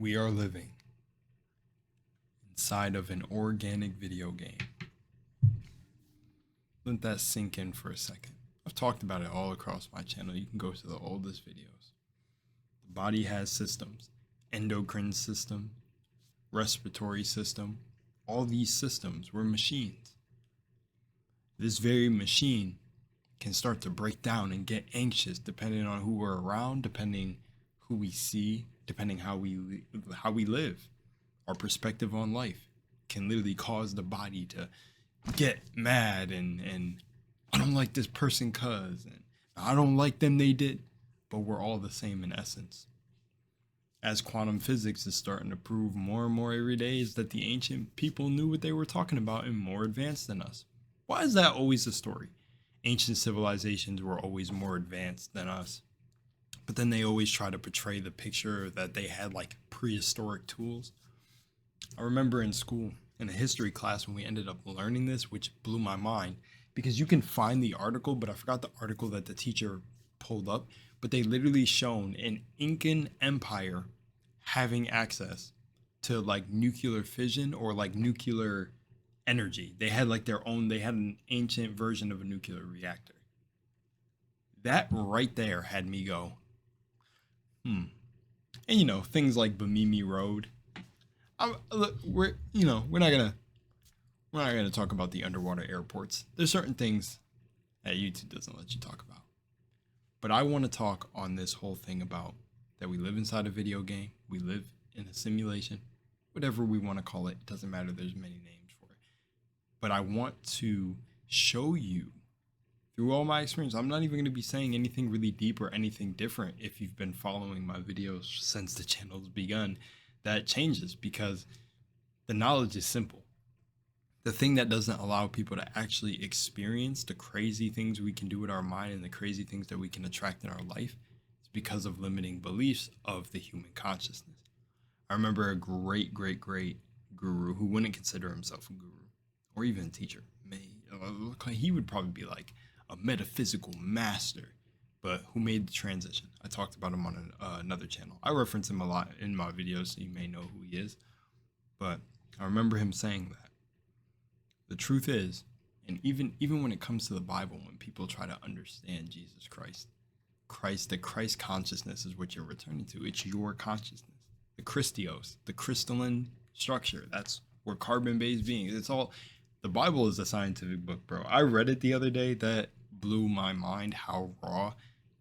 We are living inside of an organic video game. Let that sink in for a second. I've talked about it all across my channel. You can go to the oldest videos. The body has systems, endocrine system, respiratory system. All these systems were machines. This very machine can start to break down and get anxious depending on who we're around, depending who we see, depending how we live. Our perspective on life can literally cause the body to get mad and I don't like this person cuz, and I don't like them they did, but we're all the same in essence. As quantum physics is starting to prove more and more every day, is that the ancient people knew what they were talking about and more advanced than us. Why is that always the story? Ancient civilizations were always more advanced than us, but then they always try to portray the picture that they had like prehistoric tools. I remember in school, in a history class, when we ended up learning this, which blew my mind, because you can find the article, but I forgot the article that the teacher pulled up, but they literally shown an Incan empire having access to like nuclear fission or like nuclear energy. They had like their own, they had an ancient version of a nuclear reactor. That right there had me go, And you know, things like Bimini Road. Look, we're not gonna talk about the underwater airports. There's certain things that YouTube doesn't let you talk about. But I want to talk on this whole thing about that we live inside a video game, we live in a simulation, whatever we want to call it. It doesn't matter. There's many names for it. But I want to show you through all my experience. I'm not even going to be saying anything really deep or anything different if you've been following my videos since the channel's begun. That changes because the knowledge is simple. The thing that doesn't allow people to actually experience the crazy things we can do with our mind and the crazy things that we can attract in our life is because of limiting beliefs of the human consciousness. I remember a great guru who wouldn't consider himself a guru or even a teacher. He would probably be like a metaphysical master, but who made the transition. I talked about him on another channel. I reference him a lot in my videos, so you may know who he is. But I remember him saying that the truth is, and even when it comes to the Bible, when people try to understand Jesus Christ, the Christ consciousness is what you're returning to. It's your consciousness, the Christos, the crystalline structure. That's where carbon-based beings. It's all. The Bible is a scientific book, bro. I read it the other day. That blew my mind how raw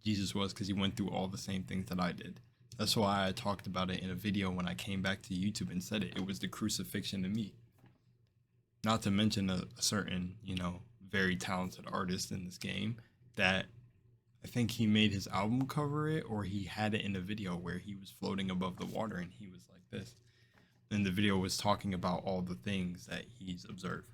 Jesus was, because he went through all the same things that I did. That's why I talked about it in a video when I came back to YouTube and said it. It was the crucifixion to me. Not to mention a certain, very talented artist in this game that I think he made his album cover it, or he had it in a video where he was floating above the water and he was like this. And the video was talking about all the things that he's observed.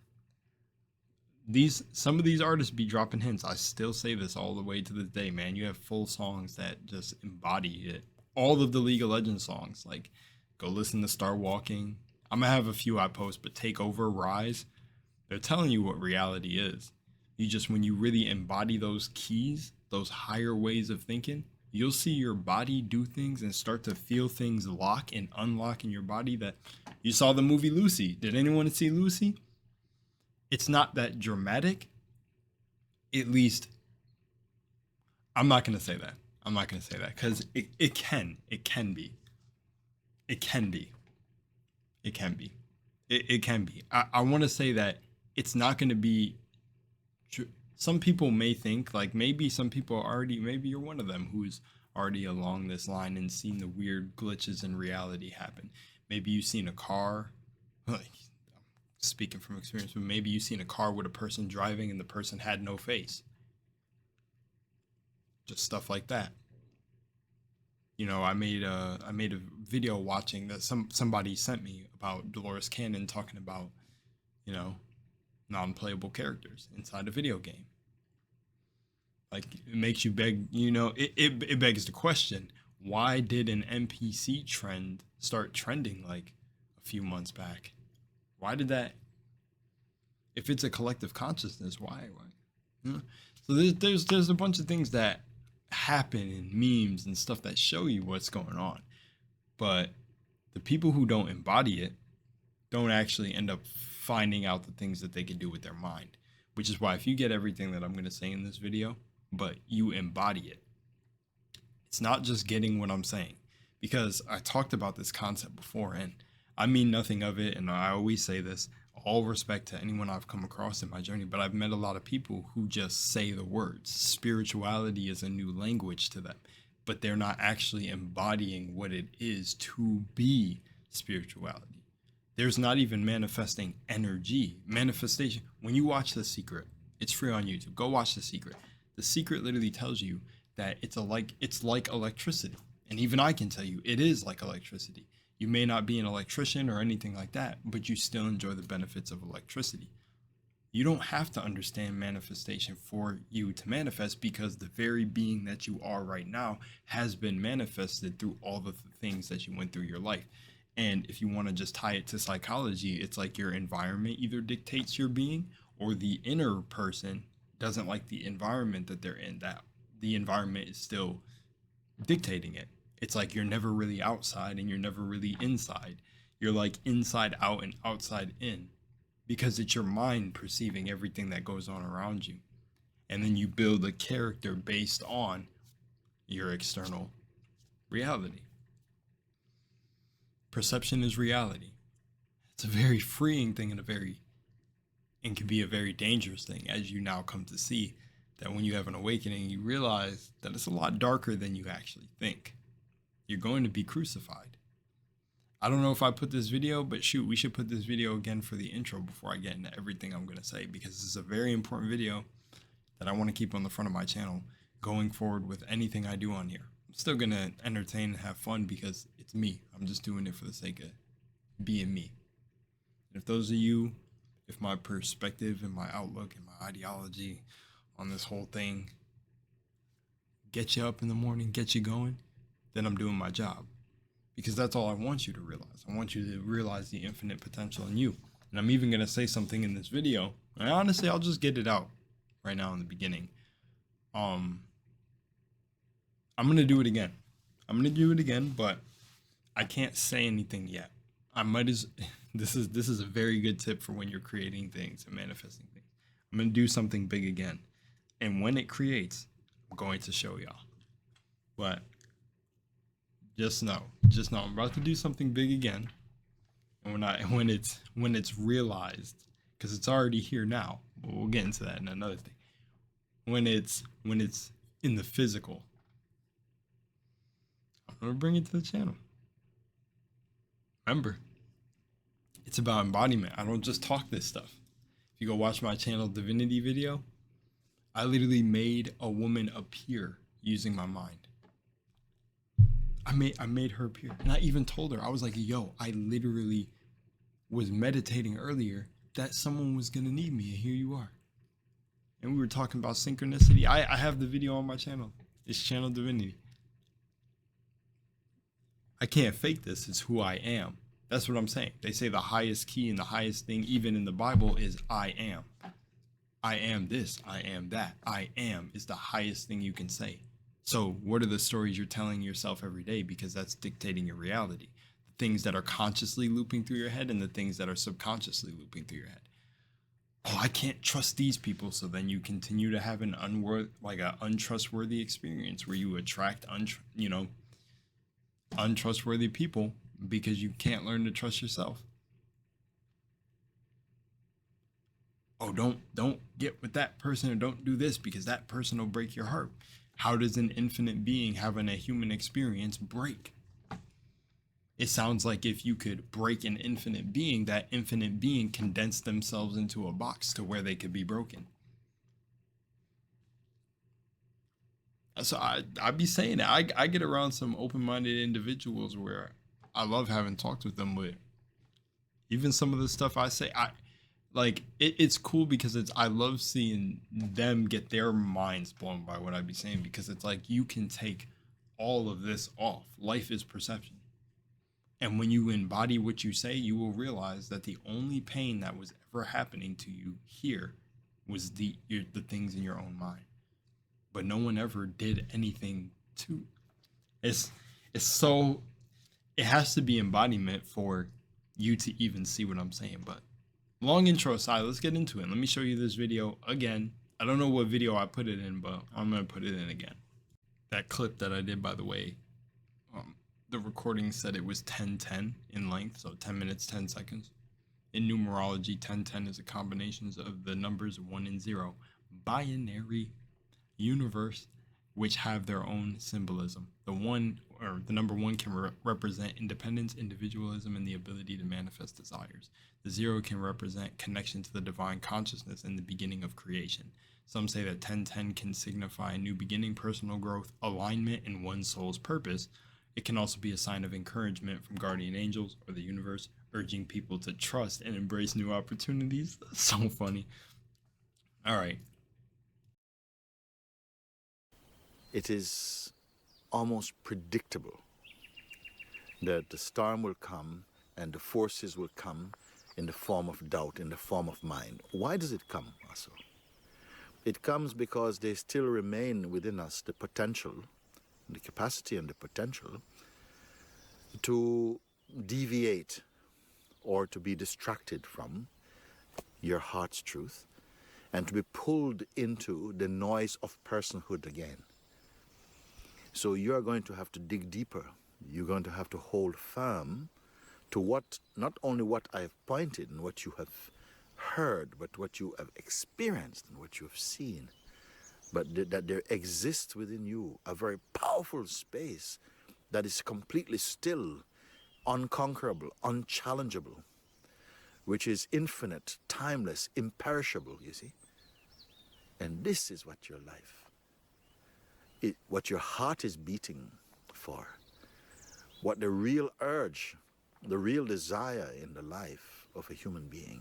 Some of these artists be dropping hints. I still say this all the way to this day, man. You have full songs that just embody it. All of the League of Legends songs, like go listen to Start Walking. I'm gonna have a few I post, but Take Over, Rise, they're telling you what reality is. When you really embody those keys, those higher ways of thinking, you'll see your body do things and start to feel things lock and unlock in your body. That you saw the movie Lucy. Did anyone see Lucy? It's not that dramatic. At least, I'm not going to say that. Because it can be. I want to say that it's not going to be. Some people may think, like maybe some people maybe you're one of them who's already along this line and seen the weird glitches in reality happen. Maybe you've seen a car, like speaking from experience, but maybe you've seen a car with a person driving and the person had no face. Just stuff like that. I made a video watching that somebody sent me about Dolores Cannon talking about, non-playable characters inside a video game. Like, it makes you beg, it begs the question, why did an NPC trend start trending like a few months back? Why did that? If it's a collective consciousness, why? So there's a bunch of things that happen in memes and stuff that show you what's going on. But The people who don't embody it don't actually end up finding out the things that they can do with their mind, which is why if you get everything that I'm going to say in this video, but you embody it, it's not just getting what I'm saying, because I talked about this concept before and I mean nothing of it. And I always say this, all respect to anyone I've come across in my journey, but I've met a lot of people who just say the words. Spirituality is a new language to them, but they're not actually embodying what it is to be spirituality. There's not even manifesting energy. Manifestation, when you watch The Secret, it's free on YouTube. Go watch The Secret. The Secret literally tells you that it's like electricity. And even I can tell you it is like electricity. You may not be an electrician or anything like that, but you still enjoy the benefits of electricity. You don't have to understand manifestation for you to manifest, because the very being that you are right now has been manifested through all the things that you went through your life. And if you want to just tie it to psychology, it's like your environment either dictates your being, or the inner person doesn't like the environment that they're in, that the environment is still dictating it. It's like you're never really outside and you're never really inside. You're like inside out and outside in, because it's your mind perceiving everything that goes on around you. And then you build a character based on your external reality. Perception is reality. It's a very freeing thing and can be a very dangerous thing, as you now come to see that when you have an awakening, you realize that it's a lot darker than you actually think. You're going to be crucified. I don't know if I put this video, but shoot, we should put this video again for the intro before I get into everything I'm going to say, because this is a very important video that I want to keep on the front of my channel going forward with anything I do on here. I'm still going to entertain and have fun because it's me. I'm just doing it for the sake of being me. And if those of you, if my perspective and my outlook and my ideology on this whole thing get you up in the morning, get you going, then I'm doing my job. Because that's all I want you to realize. I want you to realize the infinite potential in you. And I'm even going to say something in this video. And honestly, I'll just get it out right now in the beginning. I'm going to do it again. But I can't say anything yet. This is a very good tip for when you're creating things and manifesting things. I'm going to do something big again. And when it creates, I'm going to show y'all. But just know I'm about to do something big again. And when it's realized, because it's already here now, but we'll get into that in another thing. When it's in the physical, I'm gonna bring it to the channel. Remember, it's about embodiment. I don't just talk this stuff. If you go watch my channel Divinity video, I literally made a woman appear using my mind. I made her appear, and I even told her, I was like, yo, I literally was meditating earlier that someone was gonna need me, and here you are. And we were talking about synchronicity. I have the video on my channel. It's Channel Divinity. I can't fake this. It's who I am. That's what I'm saying. They say the highest key and the highest thing, even in the Bible, is I am. I am this. I am that. I am is the highest thing you can say. So what are the stories you're telling yourself every day? Because that's dictating your reality. The things that are consciously looping through your head and the things that are subconsciously looping through your head. Oh, I can't trust these people. So then you continue to have an untrustworthy experience where you attract untrustworthy people because you can't learn to trust yourself. Oh, don't get with that person, or don't do this because that person will break your heart. How does an infinite being having a human experience break? It sounds like if you could break an infinite being, that infinite being condensed themselves into a box to where they could be broken. So I'd be saying that. I get around some open-minded individuals where I love having talked with them, but even some of the stuff I say, it's cool because I love seeing them get their minds blown by what I'd be saying, because it's like you can take all of this off. Life is perception. And when you embody what you say, you will realize that the only pain that was ever happening to you here was the things in your own mind. But no one ever did anything to. It's it has to be embodiment for you to even see what I'm saying. But long intro aside, let's get into it. Let me show you this video again. I don't know what video I put it in, but I'm going to put it in again. That clip that I did, by the way, the recording said it was 10:10 in length, so 10 minutes, 10 seconds. In numerology, 1010 is a combination of the numbers 1 and 0, binary universe, which have their own symbolism. The number 1 can represent independence, individualism, and the ability to manifest desires. The 0 can represent connection to the divine consciousness and the beginning of creation. Some say that 1010 can signify a new beginning, personal growth, alignment, and one's soul's purpose. It can also be a sign of encouragement from guardian angels or the universe, urging people to trust and embrace new opportunities. That's so funny. All right. It is almost predictable that the storm will come and the forces will come in the form of doubt, in the form of mind. Why does it come also? It comes because they still remain within us the potential, the capacity and the potential to deviate or to be distracted from your heart's truth and to be pulled into the noise of personhood again. So you're going to have to dig deeper. You're going to have to hold firm to what, not only what I have pointed and what you have heard, but what you have experienced and what you have seen. But that there exists within you a very powerful space that is completely still, unconquerable, unchallengeable, which is infinite, timeless, imperishable, you see. And this is what your life, what your heart is beating for, what the real urge, the real desire in the life of a human being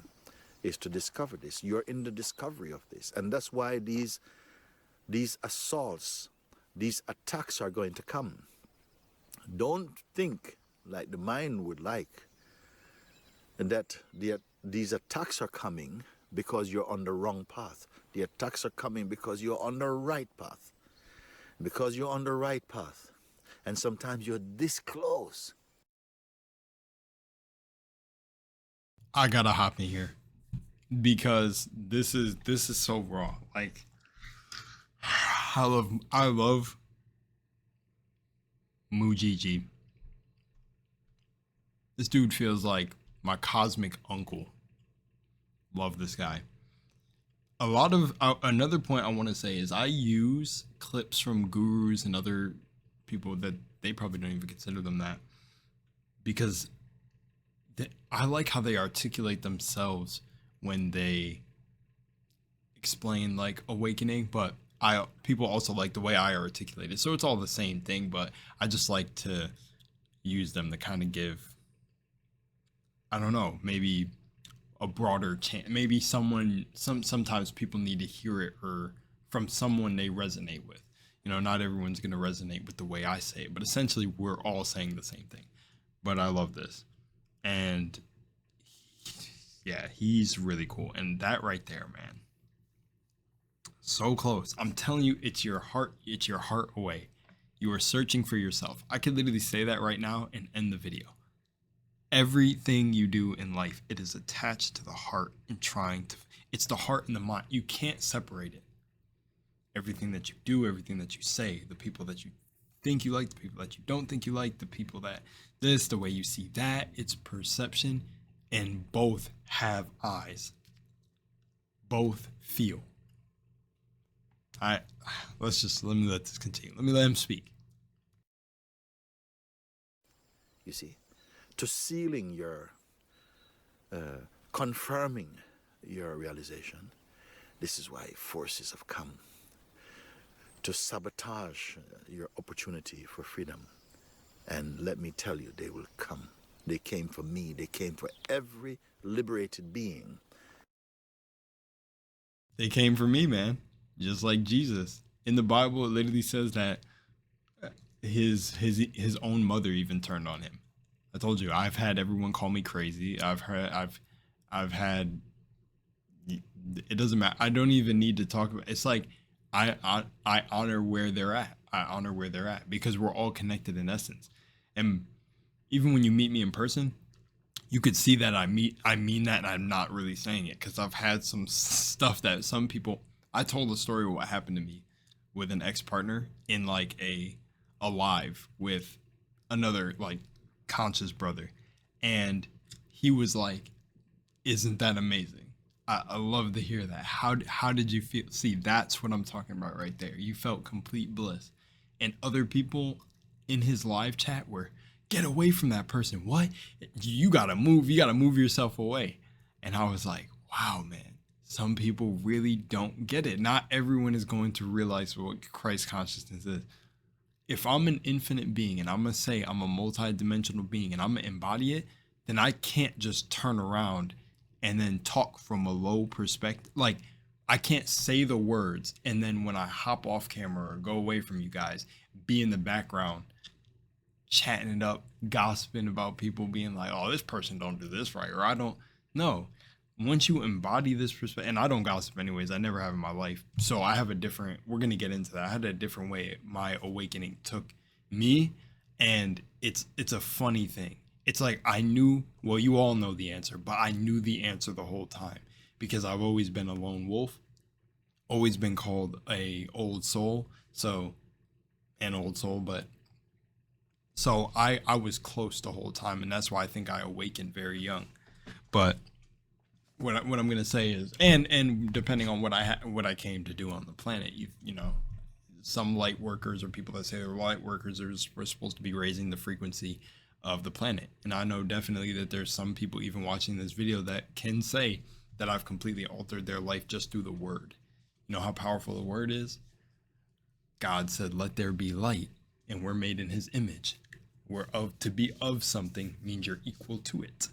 is to discover this. You're in the discovery of this. And that's why these assaults, these attacks are going to come. Don't think like the mind would like that these attacks are coming because you're on the wrong path. The attacks are coming because you're on the right path. Because you're on the right path. And sometimes you're this close. I gotta hop in here because this is so raw. Like, I love Moojiji. This dude feels like my cosmic uncle. Love this guy. Another point I want to say is I use clips from gurus and other people that they probably don't even consider them that, because I like how they articulate themselves when they explain like awakening, but people also like the way I articulate it. So it's all the same thing, but I just like to use them to kind of give, I don't know, maybe a broader chance. Maybe sometimes people need to hear it or from someone they resonate with. You know, not everyone's going to resonate with the way I say it, but essentially we're all saying the same thing. But I love this. And yeah, he's really cool. And that right there, man. So close. I'm telling you, it's your heart away. You are searching for yourself. I could literally say that right now and end the video. Everything you do in life, it is attached to the heart and it's the heart and the mind. You can't separate it. Everything that you do, everything that you say, the people that you think you like, the people that you don't think you like, the people that this, the way you see that, it's perception, and both have eyes. Both feel. Let me let this continue. Let me let him speak. You see, to sealing your, confirming your realization, this is why forces have come to sabotage your opportunity for freedom. And let me tell you, they will come. They came for me. They came for every liberated being. They came for me, man. Just like Jesus. In the Bible, it literally says that his own mother even turned on him. I told you, I've had everyone call me crazy. I've had, it doesn't matter. I don't even need to talk about, it's like, I honor where they're at. I honor where they're at because we're all connected in essence. And even when you meet me in person, you could see that I mean that, and I'm not really saying it, because I've had some stuff that some people. I told a story of what happened to me with an ex-partner in like a live with another like conscious brother, and he was like, "Isn't that amazing?" I love to hear that. How did you feel? See, that's what I'm talking about right there. You felt complete bliss, and other people in his live chat were, "Get away from that person. What? You gotta move. You gotta move yourself away." And I was like, wow, man. Some people really don't get it. Not everyone is going to realize what Christ consciousness is. If I'm an infinite being and I'm gonna say I'm a multi-dimensional being and I'm gonna embody it, then I can't just turn around and then talk from a low perspective. Like, I can't say the words and then when I hop off camera or go away from you guys, be in the background chatting it up, gossiping about people, being like, "Oh, this person don't do this right," or "I don't." No, once you embody this perspective, and I don't gossip anyways, I never have in my life, so I have a different. We're gonna get into that. I had a different way my awakening took me, and it's a funny thing. It's like I knew. Well, you all know the answer, but I knew the answer the whole time because I've always been a lone wolf, always been called a old soul. So an old soul, but so I was close the whole time, and that's why I think I awakened very young. But what I'm gonna say is, and depending on what I came to do on the planet, you know, some light workers or people that say they're light workers we're supposed to be raising the frequency of the planet, and I know definitely that there's some people even watching this video that can say that I've completely altered their life just through the word. You know how powerful the word is. God said, "Let there be light," and we're made in His image. We're to be of something means you're equal to it.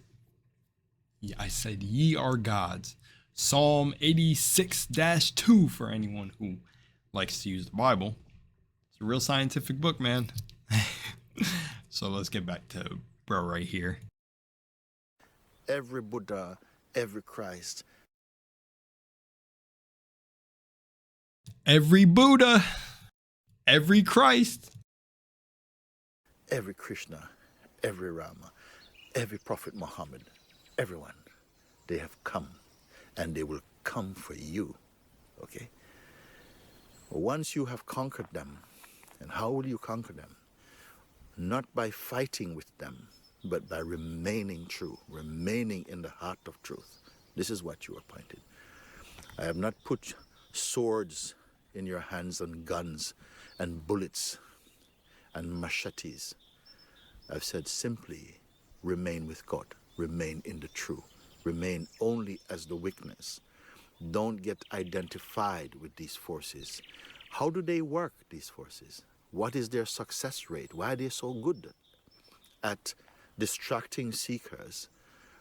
I said, "Ye are gods." Psalm 86-2 for anyone who likes to use the Bible. It's a real scientific book, man. So let's get back to bro right here. Every Buddha, every Christ, Every Buddha, every Christ, every Krishna, every Rama, every Prophet Muhammad, everyone, they have come and they will come for you. Okay? Once you have conquered them, and how will you conquer them? Not by fighting with them, but by remaining true, remaining in the heart of truth. This is what you are appointed. I have not put swords in your hands and guns and bullets and machetes. I've said simply, remain with God, remain in the true, remain only as the witness. Don't get identified with these forces. How do they work, these forces? What is their success rate? Why are they so good at distracting seekers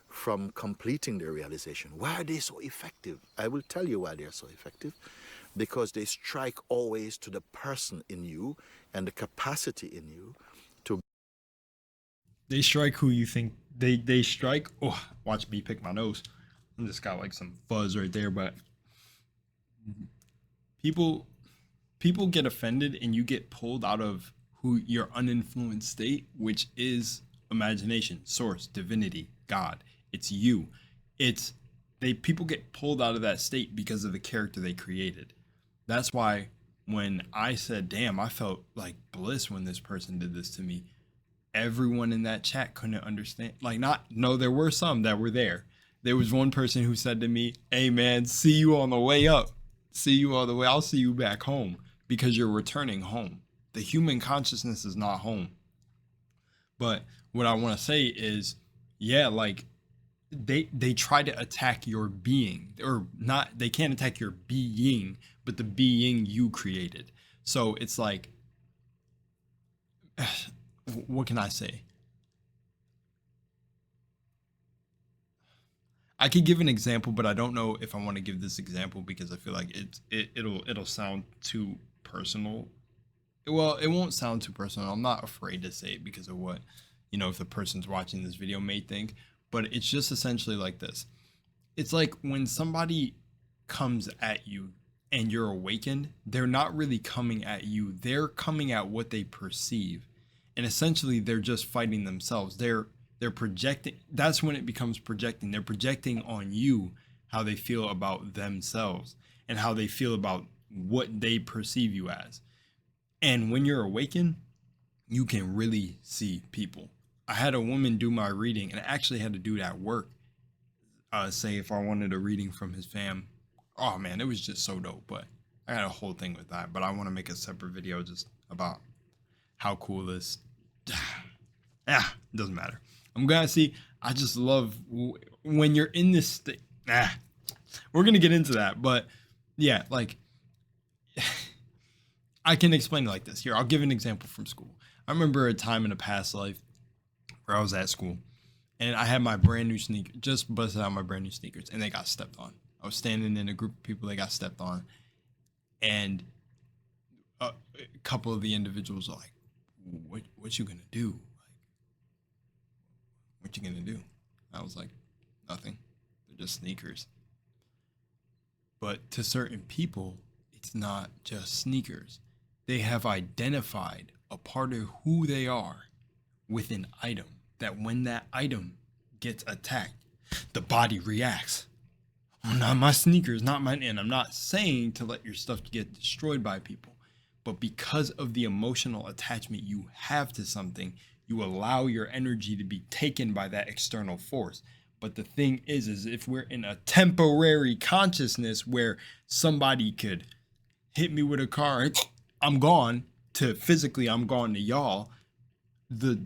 from completing their realization? Why are they so effective? I will tell you why they are so effective. Because they strike always to the person in you and the capacity in you to. They strike who you think they strike. Oh, watch me pick my nose. I just got like some fuzz right there, but people get offended and you get pulled out of who your uninfluenced state, which is imagination, source, divinity, God. It's you. It's people get pulled out of that state because of the character they created. That's why when I said, "Damn, I felt like bliss when this person did this to me," everyone in that chat couldn't understand. Like, no, there were some that were there. There was one person who said to me, "Hey man, see you on the way up. See you on the way. I'll see you back home because you're returning home." The human consciousness is not home. But what I want to say is, yeah, like they try to attack your being, or not. They can't attack your being, but the being you created. So it's like, what can I say? I could give an example, but I don't know if I want to give this example because I feel like it'll sound too personal. Well, it won't sound too personal. I'm not afraid to say it because of what, if the person's watching this video may think, but it's just essentially like this. It's like when somebody comes at you and you're awakened, they're not really coming at you. They're coming at what they perceive. And essentially they're just fighting themselves. They're projecting. That's when it becomes projecting. They're projecting on you how they feel about themselves and how they feel about what they perceive you as. And when you're awakened, you can really see people. I had a woman do my reading, and I actually had to do it at work. Say if I wanted a reading from his fam. Oh man, it was just so dope. But I got a whole thing with that. But I want to make a separate video just about how cool this. It doesn't matter. I'm gonna see. I just love when you're in this state. We're gonna get into that, but yeah, like I can explain it like this. Here, I'll give an example from school. I remember a time in a past life where I was at school, and I had my brand new sneaker, just busted out my brand new sneakers, and they got stepped on. I was standing in a group of people, they got stepped on, and a couple of the individuals are like, "What you gonna do? Like, what you gonna do?" I was like, "Nothing. They're just sneakers." But to certain people, it's not just sneakers. They have identified a part of who they are with an item, that when that item gets attacked, the body reacts. Oh, not my sneakers, not mine. And I'm not saying to let your stuff get destroyed by people, but because of the emotional attachment you have to something, you allow your energy to be taken by that external force. But the thing is if we're in a temporary consciousness where somebody could hit me with a car and I'm gone, to physically I'm gone to y'all, the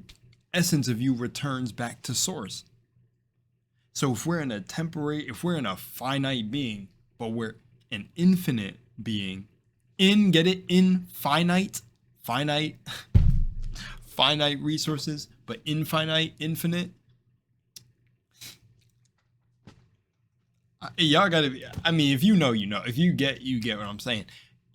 essence of you returns back to source. So if we're in a finite being, but we're an infinite being, finite resources, but infinite. Y'all gotta be, I mean, if you know, you know. If you get what I'm saying.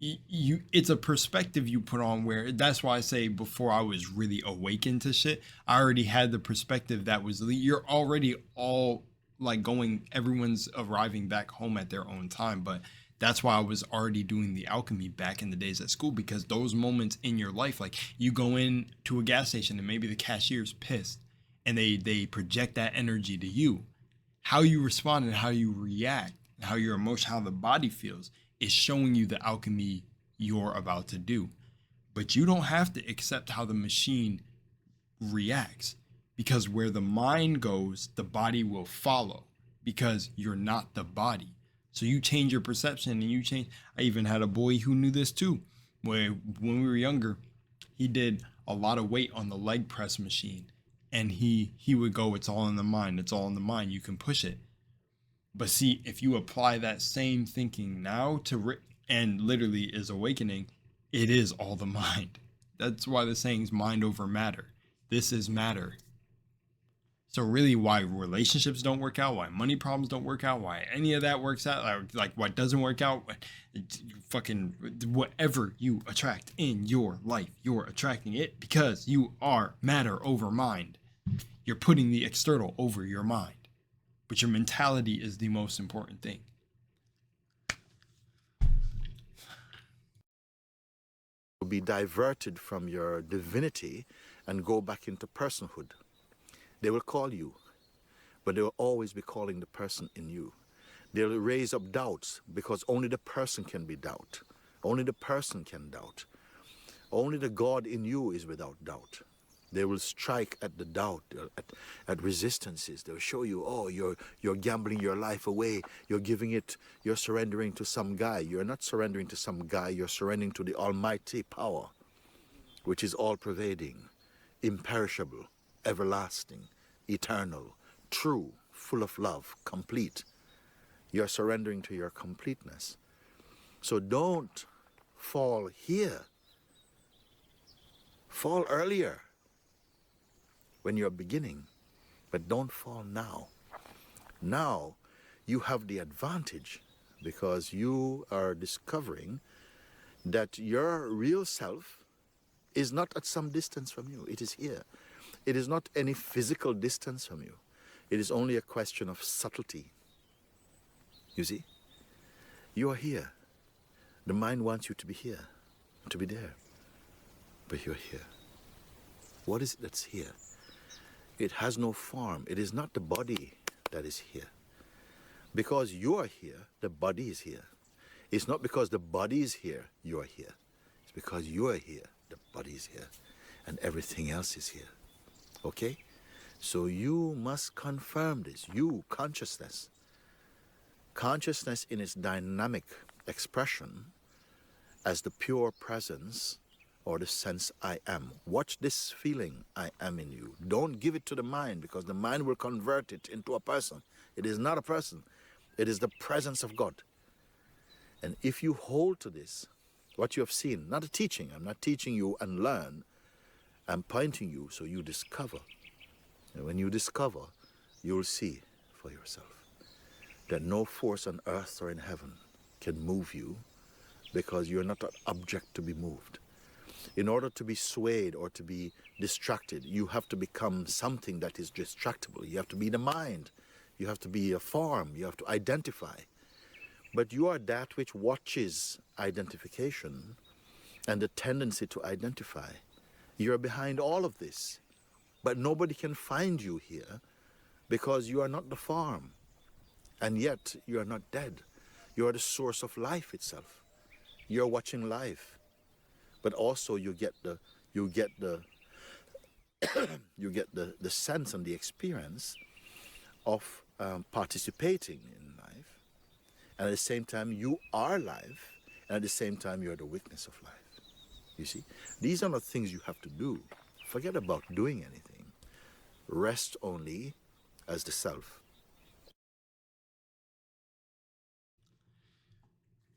It's a perspective you put on, where that's why I say before I was really awakened to shit, I already had the perspective that was, you're already all like going, everyone's arriving back home at their own time. But that's why I was already doing the alchemy back in the days at school, because those moments in your life, like you go in to a gas station and maybe the cashier's pissed and they project that energy to you. How you respond and how you react, how your emotion, how the body feels, is showing you the alchemy you're about to do. But you don't have to accept how the machine reacts, because where the mind goes, the body will follow, because you're not the body. So you change your perception and you change. I even had a boy who knew this too. Where when we were younger, he did a lot of weight on the leg press machine, and he would go, "It's all in the mind. It's all in the mind. You can push it." But see, if you apply that same thinking now and literally is awakening, it is all the mind. That's why the saying's mind over matter. This is matter. So really, why relationships don't work out, why money problems don't work out, why any of that works out, like what doesn't work out, fucking whatever you attract in your life, you're attracting it because you are matter over mind. You're putting the external over your mind. But your mentality is the most important thing. Be diverted from your divinity and go back into personhood. They will call you, but they will always be calling the person in you. They'll raise up doubts, because only the person can be doubt. Only the person can doubt. Only the God in you is without doubt. They will strike at the doubt, at resistances. They'll show you, oh, you're gambling your life away. You're surrendering to some guy. You're not surrendering to some guy. You're surrendering to the almighty power, which is all-pervading, imperishable, everlasting, eternal, true, full of love, complete. You're surrendering to your completeness. So don't fall here. Fall earlier, when you're beginning, but don't fall now. Now you have the advantage, because you are discovering that your real self is not at some distance from you. It is here. It is not any physical distance from you. It is only a question of subtlety. You see? You are here. The mind wants you to be here, to be there. But you're here. What is it that's here? It has no form. It is not the body that is here. Because you are here, the body is here. It's not because the body is here, you are here. It's because you are here, the body is here, and everything else is here. Okay? So you must confirm this. You, consciousness. Consciousness in its dynamic expression as the pure presence or the sense I am. Watch this feeling I am in you. Don't give it to the mind, because the mind will convert it into a person. It is not a person. It is the presence of God. And if you hold to this, what you have seen, not a teaching, I'm not teaching you and learn, I'm pointing you so you discover. And when you discover, you'll see for yourself that no force on earth or in heaven can move you, because you're not an object to be moved. In order to be swayed or to be distracted, you have to become something that is distractible. You have to be the mind. You have to be a form. You have to identify. But you are that which watches identification and the tendency to identify. You're behind all of this. But nobody can find you here because you are not the form. And yet you are not dead. You are the source of life itself. You're watching life. But also you get the the sense and the experience of participating in life, and at the same time you are life, and at the same time you're the witness of life. You see, these are not things you have to do. Forget about doing anything. Rest only as the self.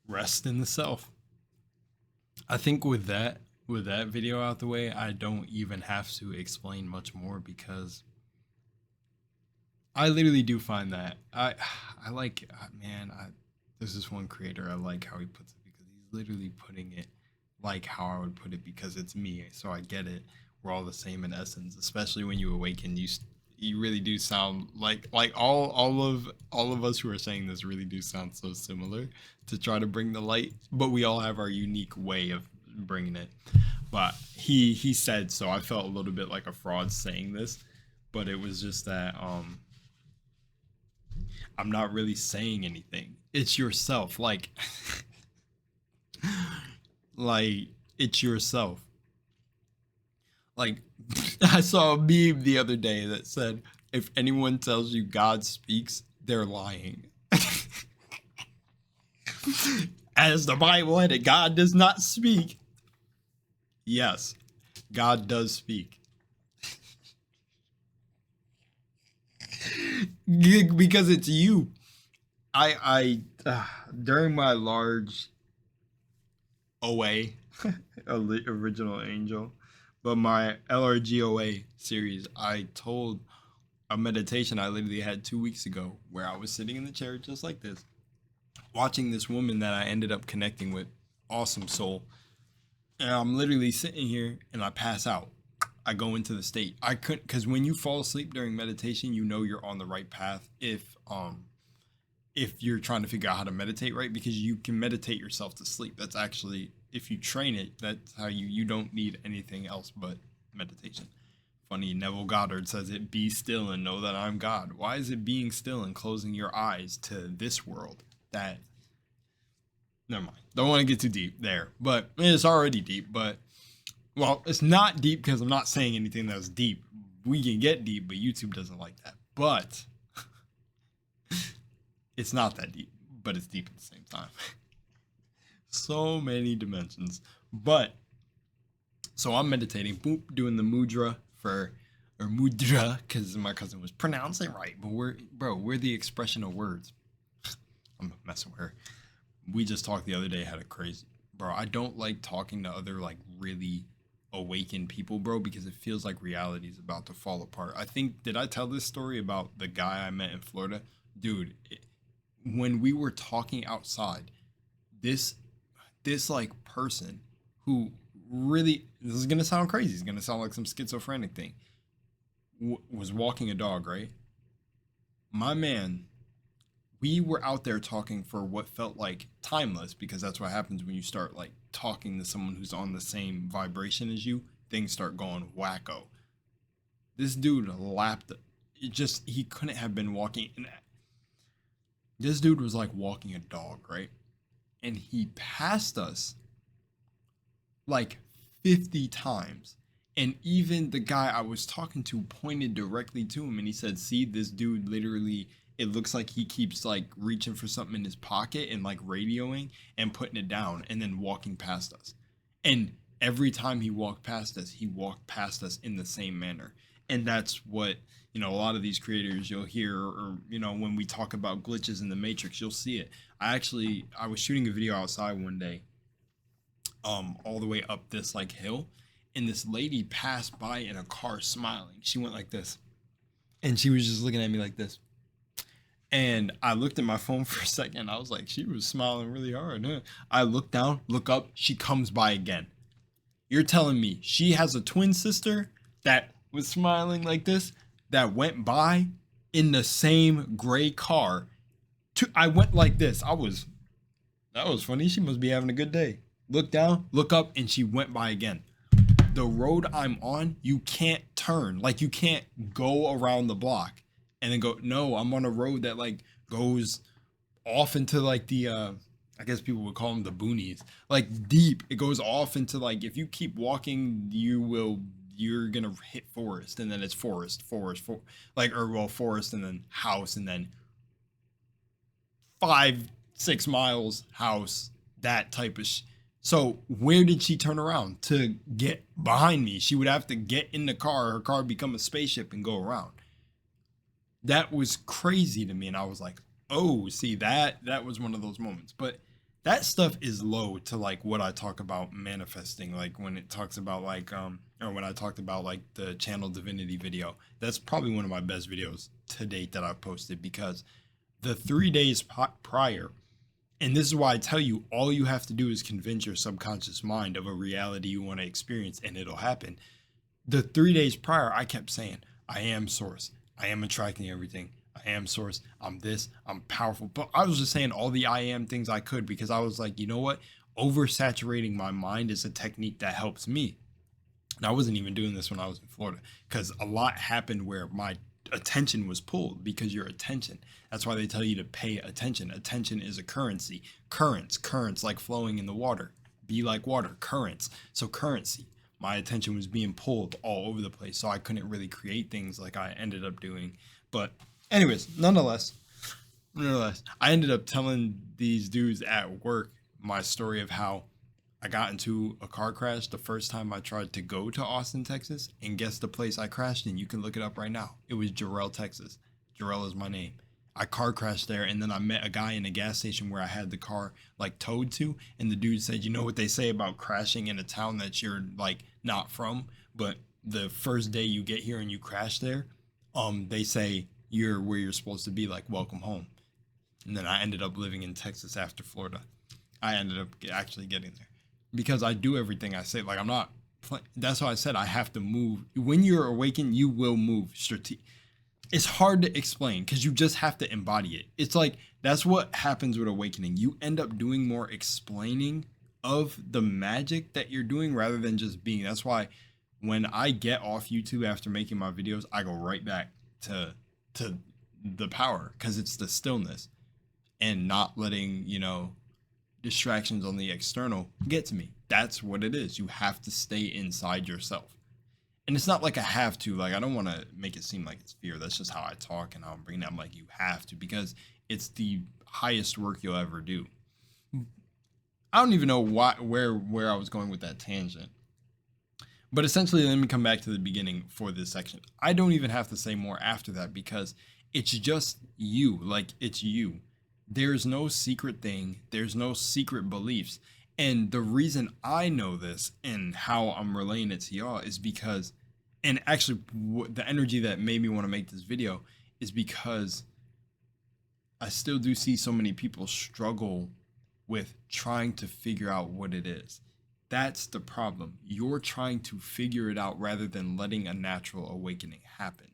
Rest in the self. I think with that video out the way, I don't even have to explain much more, because I literally do find that I like, man, there's this one creator, I like how he puts it, because he's literally putting it like how I would put it, because it's me, so I get it. We're all the same in essence, especially when you awaken. You really do sound like all of us who are saying this really do sound so similar, to try to bring the light, but we all have our unique way of bringing it. But he said, so I felt a little bit like a fraud saying this, but it was just that I'm not really saying anything. It's yourself, like like it's yourself. Like, I saw a meme the other day that said, if anyone tells you God speaks, they're lying. As the Bible had it, God does not speak. Yes, God does speak. Because it's you. I during my large OA, original angel, but my LRGOA series, I told a meditation I literally had 2 weeks ago, where I was sitting in the chair just like this, watching this woman that I ended up connecting with, awesome soul, and I'm literally sitting here and I pass out. I go into the state. I couldn't, because when you fall asleep during meditation, you know you're on the right path. If you're trying to figure out how to meditate right, because you can meditate yourself to sleep. That's actually, if you train it, that's how you don't need anything else but meditation. Funny, Neville Goddard says it, be still and know that I'm God. Why is it being still and closing your eyes to this world? That, never mind. Don't want to get too deep there, but it's already deep, but, well, it's not deep because I'm not saying anything that's deep. We can get deep, but YouTube doesn't like that. But it's not that deep, but it's deep at the same time. So many dimensions. But, so I'm meditating, boop, doing the mudra mudra, because my cousin was pronouncing it right, but we're the expression of words. I'm messing with her. We just talked the other day, had a crazy, bro, I don't like talking to other, like, really awakened people, bro, because it feels like reality is about to fall apart. I think, did I tell this story about the guy I met in Florida? Dude, when we were talking outside, this like person who really, this is gonna sound crazy, it's gonna sound like some schizophrenic thing, was walking a dog, right? My man, we were out there talking for what felt like timeless, because that's what happens when you start like talking to someone who's on the same vibration as you. Things start going wacko. This dude lapped it. Just, he couldn't have been walking. And this dude was like walking a dog, right? And he passed us like 50 times. And even the guy I was talking to pointed directly to him and he said, see, this dude literally, it looks like he keeps like reaching for something in his pocket and like radioing and putting it down and then walking past us. And every time he walked past us in the same manner. And that's what, you know, a lot of these creators you'll hear, or, you know, when we talk about glitches in the Matrix, you'll see it. I was shooting a video outside one day, all the way up this like hill, and this lady passed by in a car smiling. She went like this, and she was just looking at me like this. And I looked at my phone for a second. I was like, she was smiling really hard, huh? I look down, look up, she comes by again. You're telling me she has a twin sister that was smiling like this, that went by in the same gray car? I went like this. That was funny. She must be having a good day. Look down, look up, and she went by again. The road I'm on, you can't turn. Like, you can't go around the block and then go. No, I'm on a road that like goes off into like the I guess people would call them the boonies, like deep. It goes off into like, if you keep walking, you're gonna hit forest, and then it's forest, forest, and then house, and then 5-6 miles house, that type of So where did she turn around to get behind me? She would have to get in the car, her car become a spaceship, and go around. That was crazy to me, and I was like, oh, see, that was one of those moments. But that stuff is low to like what I talk about manifesting, like when it talks about like or when I talked about like the channel divinity video. That's probably one of my best videos to date that I've posted, because the 3 days prior, and this is why I tell you, all you have to do is convince your subconscious mind of a reality you want to experience, and it'll happen. The 3 days prior, I kept saying, I am source, I am attracting everything, I am source, I'm this, I'm powerful. But I was just saying all the I am things I could, because I was like, you know what? Oversaturating my mind is a technique that helps me. And I wasn't even doing this when I was in Florida, because a lot happened where my attention was pulled, because your attention, that's why they tell you to pay attention. Attention is a currency. Currents like flowing in the water. Be like water, currents. So currency. My attention was being pulled all over the place, so I couldn't really create things like I ended up doing. But anyways, nonetheless, I ended up telling these dudes at work my story of how I got into a car crash the first time I tried to go to Austin, Texas, and guess the place I crashed in? You can look it up right now. It was Jarrell, Texas. Jarrell is my name. I car crashed there, and then I met a guy in a gas station where I had the car like towed to, and the dude said, you know what they say about crashing in a town that you're like not from, but the first day you get here and you crash there, they say you're where you're supposed to be, like welcome home. And then I ended up living in Texas after Florida. I ended up actually getting there, because I do everything I say. Like, I'm not, that's why I said I have to move. When you're awakened, you will move. It's hard to explain, because you just have to embody it. It's like, that's what happens with awakening. You end up doing more explaining of the magic that you're doing rather than just being. That's why when I get off YouTube after making my videos, I go right back to the power, because it's the stillness and not letting, you know, distractions on the external get to me. That's what it is. You have to stay inside yourself. And it's not like I have to, like, I don't want to make it seem like it's fear. That's just how I talk and how I'm bringing it. I'm like, you have to, because it's the highest work you'll ever do. I don't even know where I was going with that tangent. But essentially, let me come back to the beginning for this section. I don't even have to say more after that, because it's just you. Like, it's you. There's no secret thing. There's no secret beliefs. And the reason I know this and how I'm relaying it to y'all is because, and actually the energy that made me want to make this video is because I still do see so many people struggle with trying to figure out what it is. That's the problem. You're trying to figure it out rather than letting a natural awakening happen.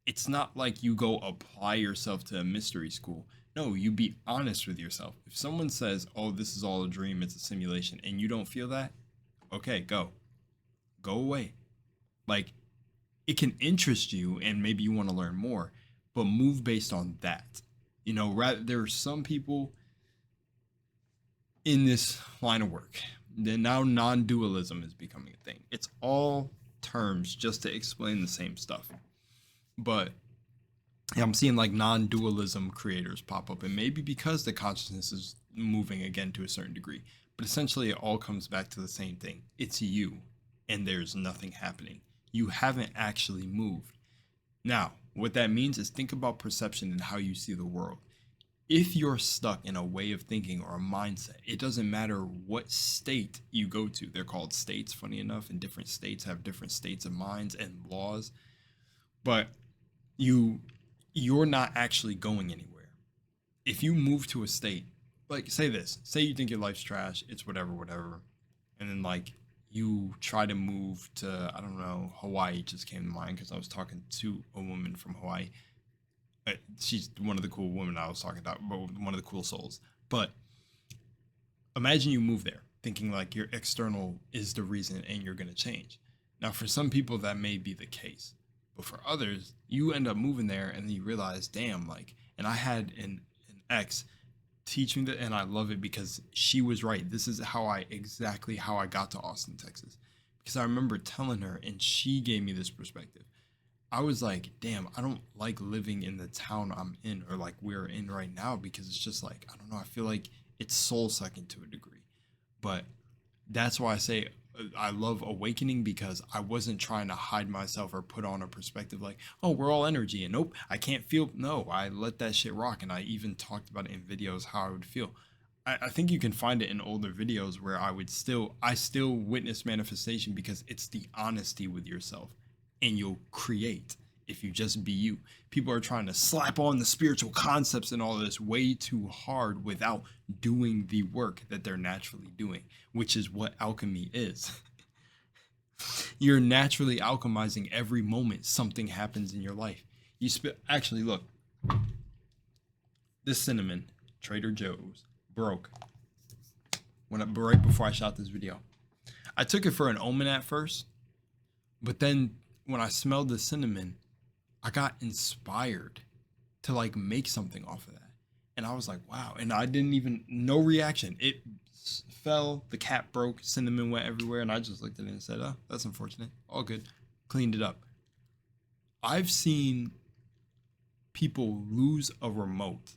It's not like you go apply yourself to a mystery school. No, you be honest with yourself. If someone says, oh, this is all a dream, it's a simulation, and you don't feel that, okay, go away. Like, it can interest you and maybe you want to learn more, but move based on that. You know, rather, there are some people in this line of work that now non-dualism is becoming a thing. It's all terms just to explain the same stuff. But yeah, I'm seeing like non-dualism creators pop up, and maybe because the consciousness is moving again to a certain degree. But essentially, it all comes back to the same thing. It's you, and there's nothing happening. You haven't actually moved. Now, what that means is think about perception and how you see the world. If you're stuck in a way of thinking or a mindset, it doesn't matter what state you go to. They're called states, funny enough, and different states have different states of minds and laws. But you're not actually going anywhere. If you move to a state, like say you think your life's trash, it's whatever, and then like you try to move to, I don't know, Hawaii just came to mind because I was talking to a woman from Hawaii. She's one of the cool women I was talking about, one of the cool souls. But imagine you move there thinking like your external is the reason and you're going to change. Now, for some people, that may be the case. But for others, you end up moving there and then you realize, damn, like, and I had an ex teach me that, and I love it because she was right. This is exactly how I got to Austin, Texas. Because I remember telling her and she gave me this perspective. I was like, damn, I don't like living in the town I'm in or like we're in right now because it's just like, I don't know, I feel like it's soul sucking to a degree. But that's why I say I love awakening, because I wasn't trying to hide myself or put on a perspective like, oh, we're all energy and nope, I can't feel. No, I let that shit rock. And I even talked about it in videos, how I would feel. I think you can find it in older videos where I still witness manifestation because it's the honesty with yourself. And you'll create if you just be you. People are trying to slap on the spiritual concepts and all this way too hard without doing the work that they're naturally doing, which is what alchemy is. You're naturally alchemizing every moment something happens in your life. Actually, look. This cinnamon, Trader Joe's, broke right before I shot this video. I took it for an omen at first, but then when I smelled the cinnamon, I got inspired to like make something off of that. And I was like, wow. And I didn't even, no reaction. It fell, the cap broke, cinnamon went everywhere. And I just looked at it and said, oh, that's unfortunate. All good. Cleaned it up. I've seen people lose a remote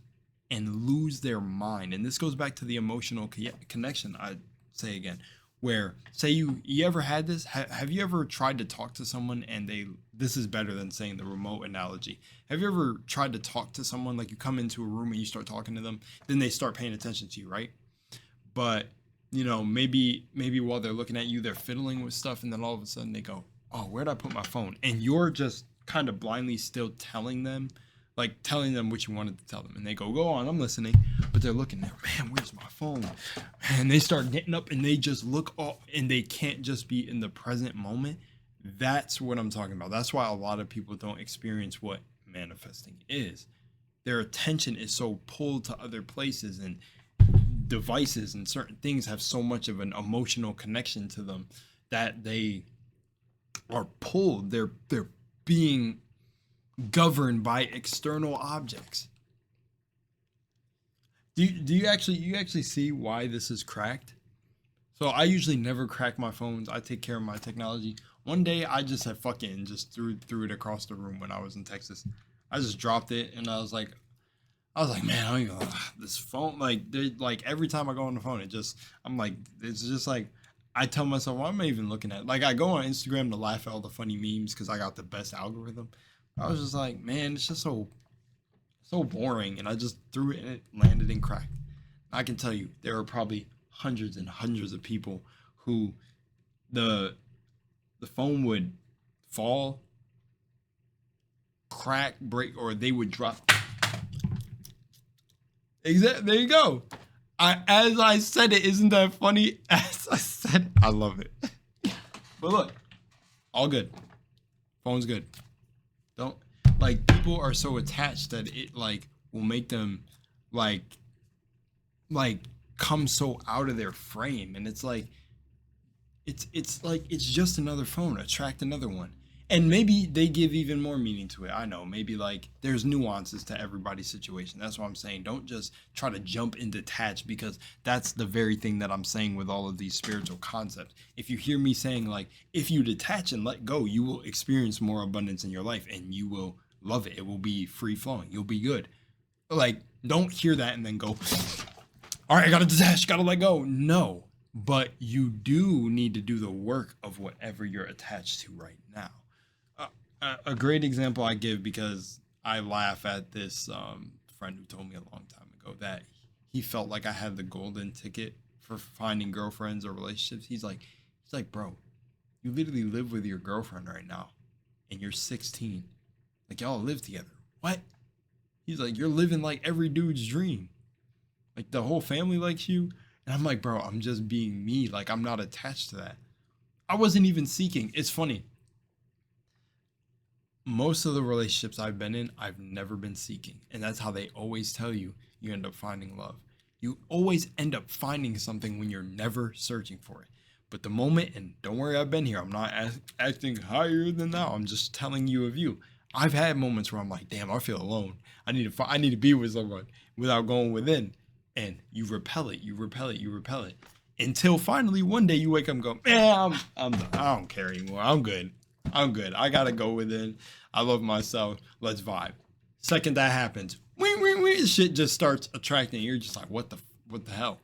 and lose their mind. And this goes back to the emotional connection, I say again. Where, say you ever had this? Have you ever tried to talk to someone and this is better than saying the remote analogy. Have you ever tried to talk to someone, like you come into a room and you start talking to them, then they start paying attention to you, right? But, you know, maybe while they're looking at you, they're fiddling with stuff, and then all of a sudden they go, oh, where'd I put my phone? And you're just kind of blindly still telling them what you wanted to tell them. And they go on, I'm listening. But they're looking there, man, where's my phone? And they start getting up and they just look off and they can't just be in the present moment. That's what I'm talking about. That's why a lot of people don't experience what manifesting is. Their attention is so pulled to other places, and devices and certain things have so much of an emotional connection to them that they are pulled. They're being governed by external objects. Do you actually see why this is cracked? So I usually never crack my phones. I take care of my technology. One day I just had fucking just threw it across the room when I was in Texas. I just dropped it and I was like, man, I don't even this phone, like every time I go on the phone, it's just like I tell myself, why am I even looking at? Like I go on Instagram to laugh at all the funny memes because I got the best algorithm. I was just like, man, it's just so boring, and I just threw it and it landed and cracked. I can tell you, there are probably hundreds and hundreds of people who the phone would fall, crack, break, or they would drop. Exactly. There you go. As I said it, isn't that funny? As I said, I love it. But look, all good. Phone's good. Don't, like, people are so attached that it like will make them like come so out of their frame, and it's like it's just another phone. Attract another one. And maybe they give even more meaning to it. I know, maybe like there's nuances to everybody's situation. That's what I'm saying. Don't just try to jump and detach, because that's the very thing that I'm saying with all of these spiritual concepts. If you hear me saying like, if you detach and let go, you will experience more abundance in your life and you will love it. It will be free flowing. You'll be good. Like, don't hear that and then go, all right, I gotta detach, gotta let go. No, but you do need to do the work of whatever you're attached to right now. A great example I give, because I laugh at this friend who told me a long time ago that he felt like I had the golden ticket for finding girlfriends or relationships. He's like, bro, you literally live with your girlfriend right now, and you're 16. Like, y'all live together. What? He's like, you're living like every dude's dream. Like, the whole family likes you. And I'm like, bro, I'm just being me. Like, I'm not attached to that. I wasn't even seeking. It's funny. Most of the relationships I've been in, I've never been seeking. And that's how they always tell you, you end up finding love. You always end up finding something when you're never searching for it. But the moment, and don't worry, I've been here. I'm not acting higher than thou. I'm just telling you a view. I've had moments where I'm like, damn, I feel alone. I need to be with someone without going within. And you repel it, you repel it, you repel it. Until finally one day you wake up and go, man, I'm done. I don't care anymore. I'm good. I gotta go within. I love myself. Let's vibe. Second that happens, shit just starts attracting. You're just like, what the hell?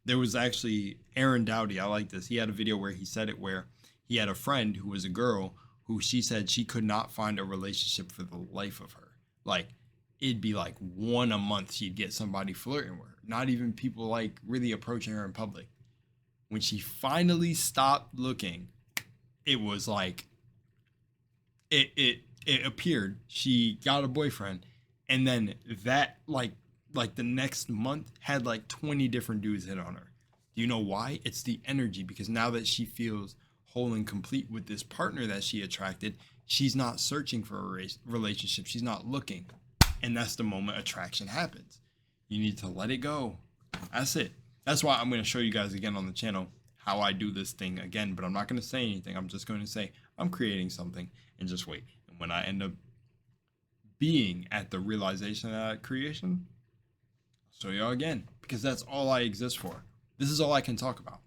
There was actually Aaron Dowdy. I like this. He had a video where he said it, where he had a friend who was a girl who she said she could not find a relationship for the life of her. Like, it'd be like one a month she'd get somebody flirting with her. Not even people like really approaching her in public. When she finally stopped looking, it was like, it appeared. She got a boyfriend, and then that like the next month had like 20 different dudes hit on her. Do you know why? It's the energy, because now that she feels whole and complete with this partner that she attracted, she's not searching for a relationship. She's not looking. And that's the moment attraction happens. You need to let it go. That's it. That's why I'm going to show you guys again on the channel how I do this thing again, but I'm not going to say anything. I'm just going to say I'm creating something, and just wait. And when I end up being at the realization of that creation, I'll show y'all again, because that's all I exist for. This is all I can talk about.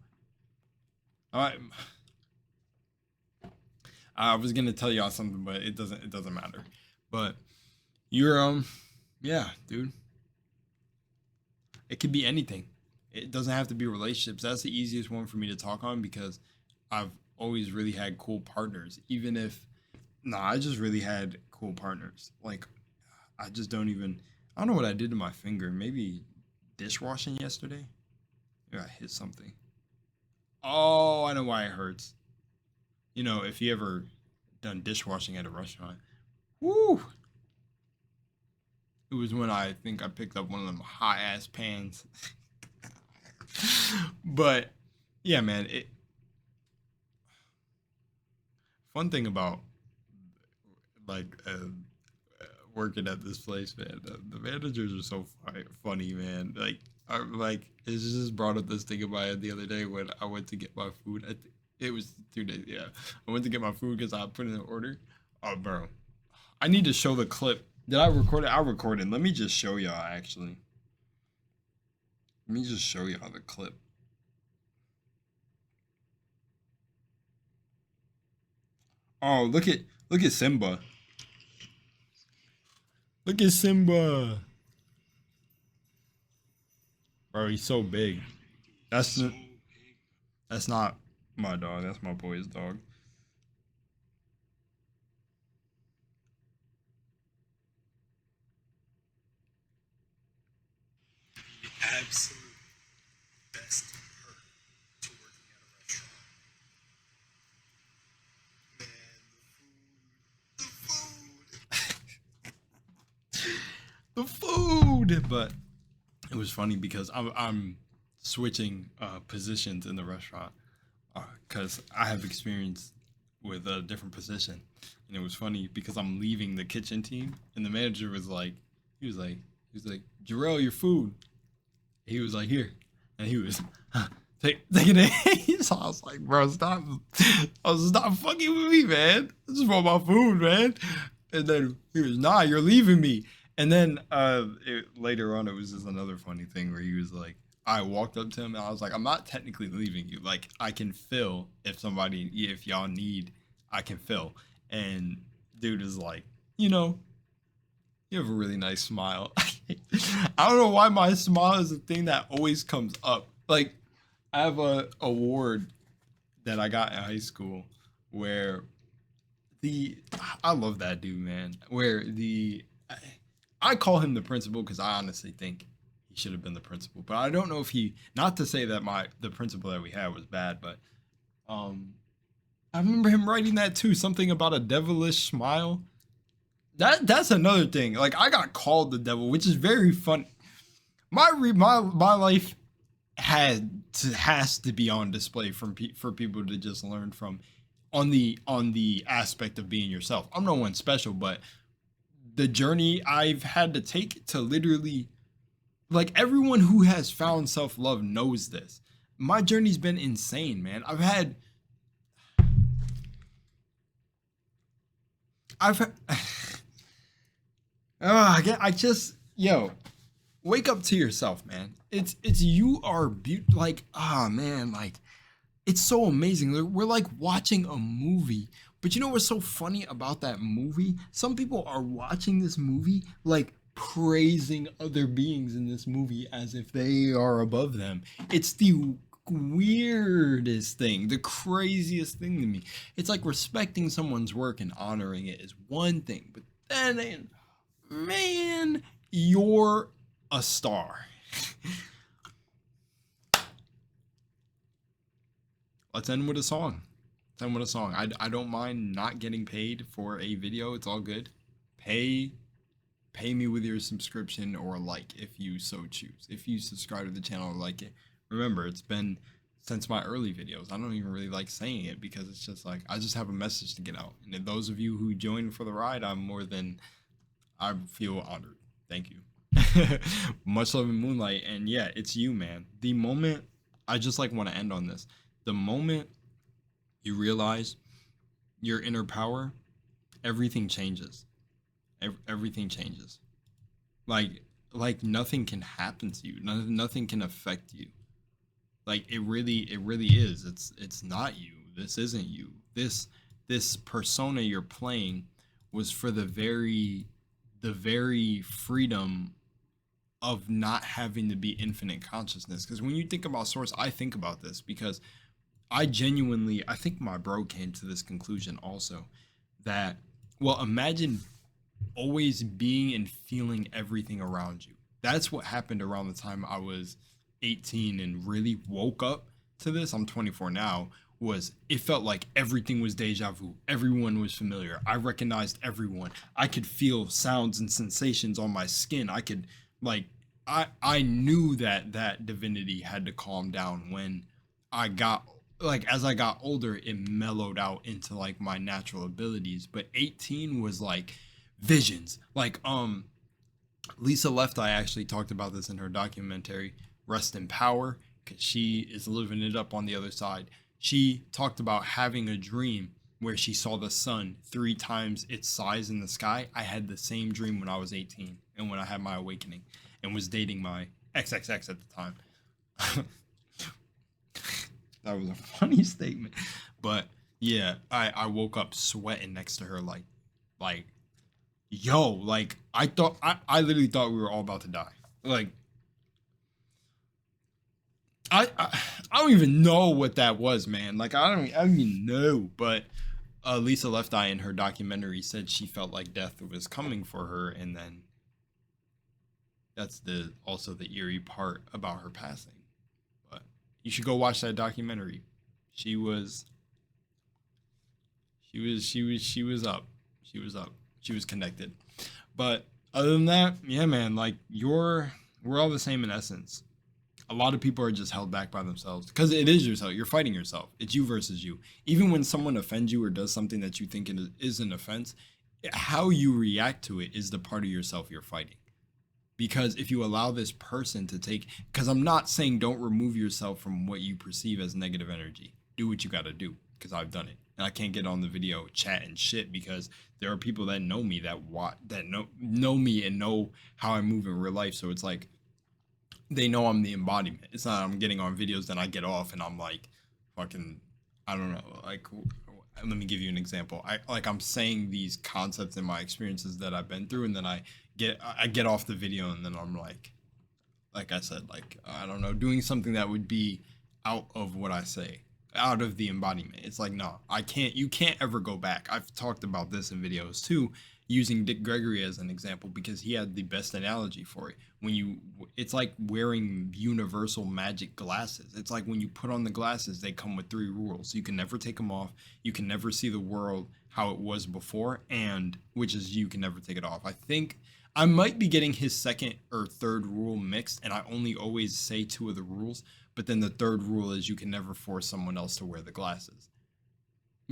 All right. I was going to tell y'all something, but it doesn't matter. But you're, yeah, dude. It could be anything. It doesn't have to be relationships. That's the easiest one for me to talk on, because I've always really had cool partners. Even if, I just really had cool partners. Like, I just don't know what I did to my finger. Maybe dishwashing yesterday? Maybe I hit something. Oh, I know why it hurts. You know, if you ever done dishwashing at a restaurant, woo! It was when I think I picked up one of them hot ass pans. But yeah, man, fun thing about like working at this place, man, the managers are so funny, man. Like it's just brought up this thing in my head the other day when I went to get my food. It was 2 days, yeah. I went to get my food because I put in an order. Oh, bro, I need to show the clip. Did I record it? I recorded. Let me just show y'all, actually. Let me just show y'all the clip. Oh, look at Simba. Look at Simba. Bro, he's so big. That's not my dog. That's my boy's dog. Absolute best perk to working at a restaurant. Man, The food. But it was funny because I'm switching positions in the restaurant because I have experience with a different position, and it was funny because I'm leaving the kitchen team, and the manager was like, he was like, Jarrell, your food. He was like, here, and he was taking it. So I was like, bro, stop. I was stop fucking with me, man. I just want my food, man. And then he was, nah, you're leaving me. And then later on, it was just another funny thing where he was like, I walked up to him and I was like, I'm not technically leaving you. Like, I can fill if y'all need, I can fill. And dude is like, you know, you have a really nice smile. I don't know why my smile is the thing that always comes up. Like, I have a award that I got in high school where I love that dude, man. Where I call him the principal because I honestly think he should have been the principal. But I don't know if not to say that the principal that we had was bad, but I remember him writing that too, something about a devilish smile. That's another thing. Like, I got called the devil, which is very fun. My life has to be on display for people to just learn from on the aspect of being yourself. I'm no one special, but the journey I've had to take to literally, like, everyone who has found self-love knows this. My journey's been insane, man. Wake up to yourself, man. It's you are beautiful. Like, man, like, it's so amazing. We're like watching a movie. But you know what's so funny about that movie? Some people are watching this movie, like, praising other beings in this movie as if they are above them. It's the weirdest thing, the craziest thing to me. It's like respecting someone's work and honoring it is one thing, but then, man, you're a star. Let's end with a song. I don't mind not getting paid for a video. It's all good. Pay me with your subscription or like if you so choose. If you subscribe to the channel or like it. Remember, it's been since my early videos. I don't even really like saying it because it's just like I just have a message to get out. And if those of you who joined for the ride, I feel honored. Thank you. Much love in Moonlight. And yeah, it's you, man. The moment I just like want to end on this. The moment you realize your inner power, everything changes. Everything changes. Like nothing can happen to you. Nothing can affect you. Like it really is. It's not you. This isn't you. This persona you're playing was for the very freedom of not having to be infinite consciousness. Because when you think about source, I think about this because I think my bro came to this conclusion also that, well, imagine always being and feeling everything around you. That's what happened around the time I was 18 and really woke up to this. I'm 24 now. It felt like everything was deja vu. Everyone was familiar. I recognized everyone. I could feel sounds and sensations on my skin. I could I knew that divinity had to calm down when as I got older, it mellowed out into like my natural abilities. But 18 was like visions. Like Lisa Left Eye actually talked about this in her documentary Rest in Power, because she is living it up on the other side. She talked about having a dream where she saw the sun 3 times its size in the sky. I had the same dream when I was 18 and when I had my awakening and was dating my XXX at the time. That was a funny statement. But yeah, I woke up sweating next to her like yo, like I literally thought we were all about to die. Like I don't even know what that was, man. Like I don't even know. But Lisa Left Eye in her documentary said she felt like death was coming for her, and then that's also the eerie part about her passing. But you should go watch that documentary. She was up. She was connected. But other than that, yeah, man, like we're all the same in essence. A lot of people are just held back by themselves because it is yourself. You're fighting yourself. It's you versus you. Even when someone offends you or does something that you think is an offense, how you react to it is the part of yourself you're fighting. Because if you allow this person to take, because I'm not saying don't remove yourself from what you perceive as negative energy. Do what you got to do, because I've done it. And I can't get on the video chatting shit because there are people that know me that know me and know how I move in real life. So it's like they know I'm the embodiment. It's not I'm getting on videos, then I get off and I'm like fucking, I don't know, like let me give you an example. I'm saying these concepts and my experiences that I've been through, and then I get off the video and then I'm like I said, like I don't know, doing something that would be out of what I say, out of the embodiment. It's like, no, you can't ever go back. I've talked about this in videos too, using Dick Gregory as an example because he had the best analogy for it. It's like wearing universal magic glasses. It's like when you put on the glasses, they come with 3 rules. You can never take them off. You can never see the world how it was before, and which is you can never take it off. I think I might be getting his 2nd or 3rd rule mixed, and I only always say 2 of the rules. But then the 3rd rule is you can never force someone else to wear the glasses.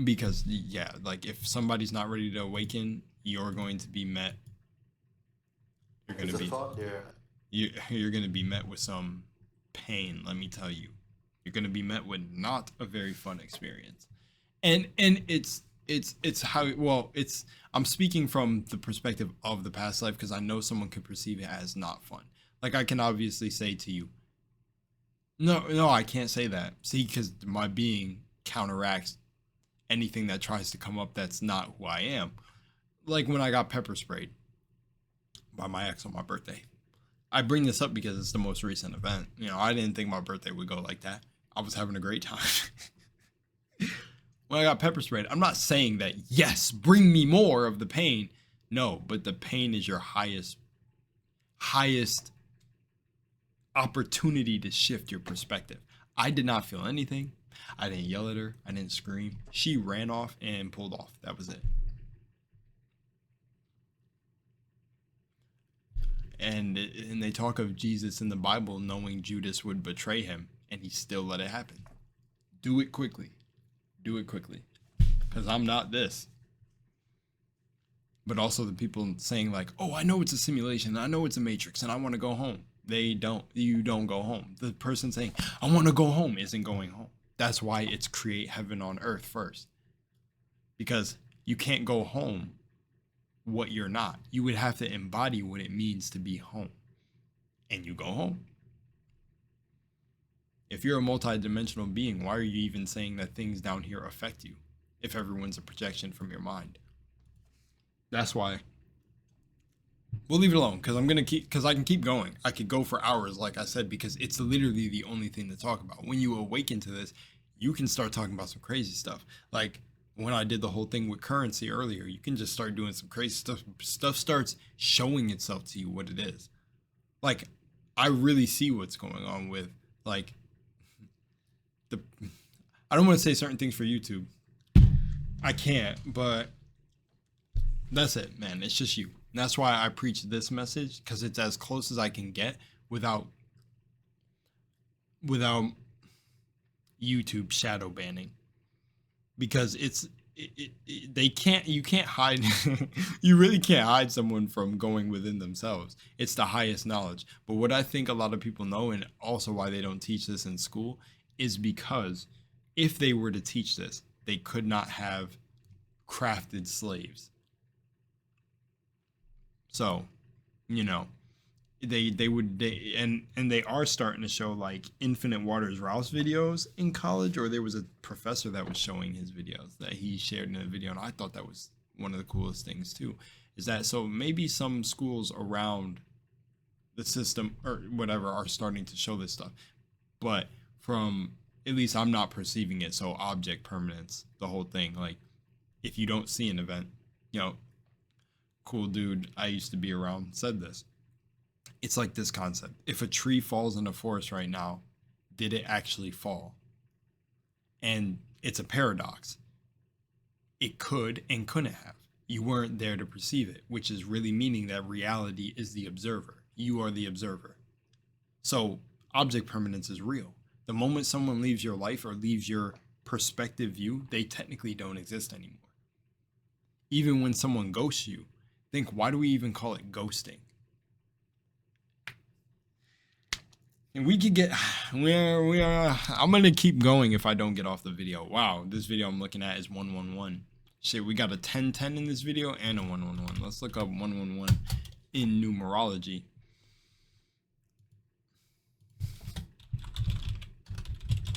Because, yeah, like if somebody's not ready to awaken, you're going to be met. You're going to be. You're going to be met with some pain. Let me tell you, you're going to be met with not a very fun experience. And it's how, well, it's, I'm speaking from the perspective of the past life because I know someone could perceive it as not fun. Like I can obviously say to you, no, I can't say that. See, because my being counteracts anything that tries to come up that's not who I am. Like when I got pepper sprayed by my ex on my birthday. I bring this up because it's the most recent event. You know, I didn't think my birthday would go like that. I was having a great time. When I got pepper sprayed, I'm not saying that, yes, bring me more of the pain. No, but the pain is your highest opportunity to shift your perspective. I did not feel anything. I didn't yell at her. I didn't scream. She ran off and pulled off. That was it. And they talk of Jesus in the Bible knowing Judas would betray him, and he still let it happen. Do it quickly. Do it quickly. Because I'm not this. But also the people saying like, oh, I know it's a simulation. I know it's a matrix and I want to go home. You don't go home. The person saying, I want to go home isn't going home. That's why it's create heaven on earth first. Because you can't go home what you're not. You would have to embody what it means to be home. And you go home. If you're a multidimensional being, why are you even saying that things down here affect you? If everyone's a projection from your mind. That's why we'll leave it alone because I can keep going. I could go for hours, like I said, because it's literally the only thing to talk about. When you awaken to this, you can start talking about some crazy stuff. Like when I did the whole thing with currency earlier, you can just start doing some crazy stuff. Stuff starts showing itself to you what it is. Like I really see what's going on with like I don't want to say certain things for YouTube. I can't, but that's it, man. It's just you. And that's why I preach this message, because it's as close as I can get without YouTube shadow banning. Because you can't hide, you really can't hide someone from going within themselves. It's the highest knowledge. But what I think a lot of people know, and also why they don't teach this in school, is because if they were to teach this, they could not have crafted slaves. So, you know, they are starting to show like Infinite Waters Rouse videos in college, or there was a professor that was showing his videos that he shared in a video, and I thought that was one of the coolest things too. Is that so maybe some schools around the system or whatever are starting to show this stuff, but from at least I'm not perceiving it. So object permanence, the whole thing, like if you don't see an event, you know, cool dude I used to be around said this. It's like this concept. If a tree falls in a forest right now, did it actually fall? And it's a paradox. It could and couldn't have. You weren't there to perceive it, which is really meaning that reality is the observer. You are the observer. So object permanence is real. The moment someone leaves your life or leaves your perspective view, they technically don't exist anymore. Even when someone ghosts you, think, why do we even call it ghosting? And we could get, I'm going to keep going if I don't get off the video. Wow, this video I'm looking at is 111. Shit, we got a 1010 in this video and a 111. Let's look up 111 in numerology.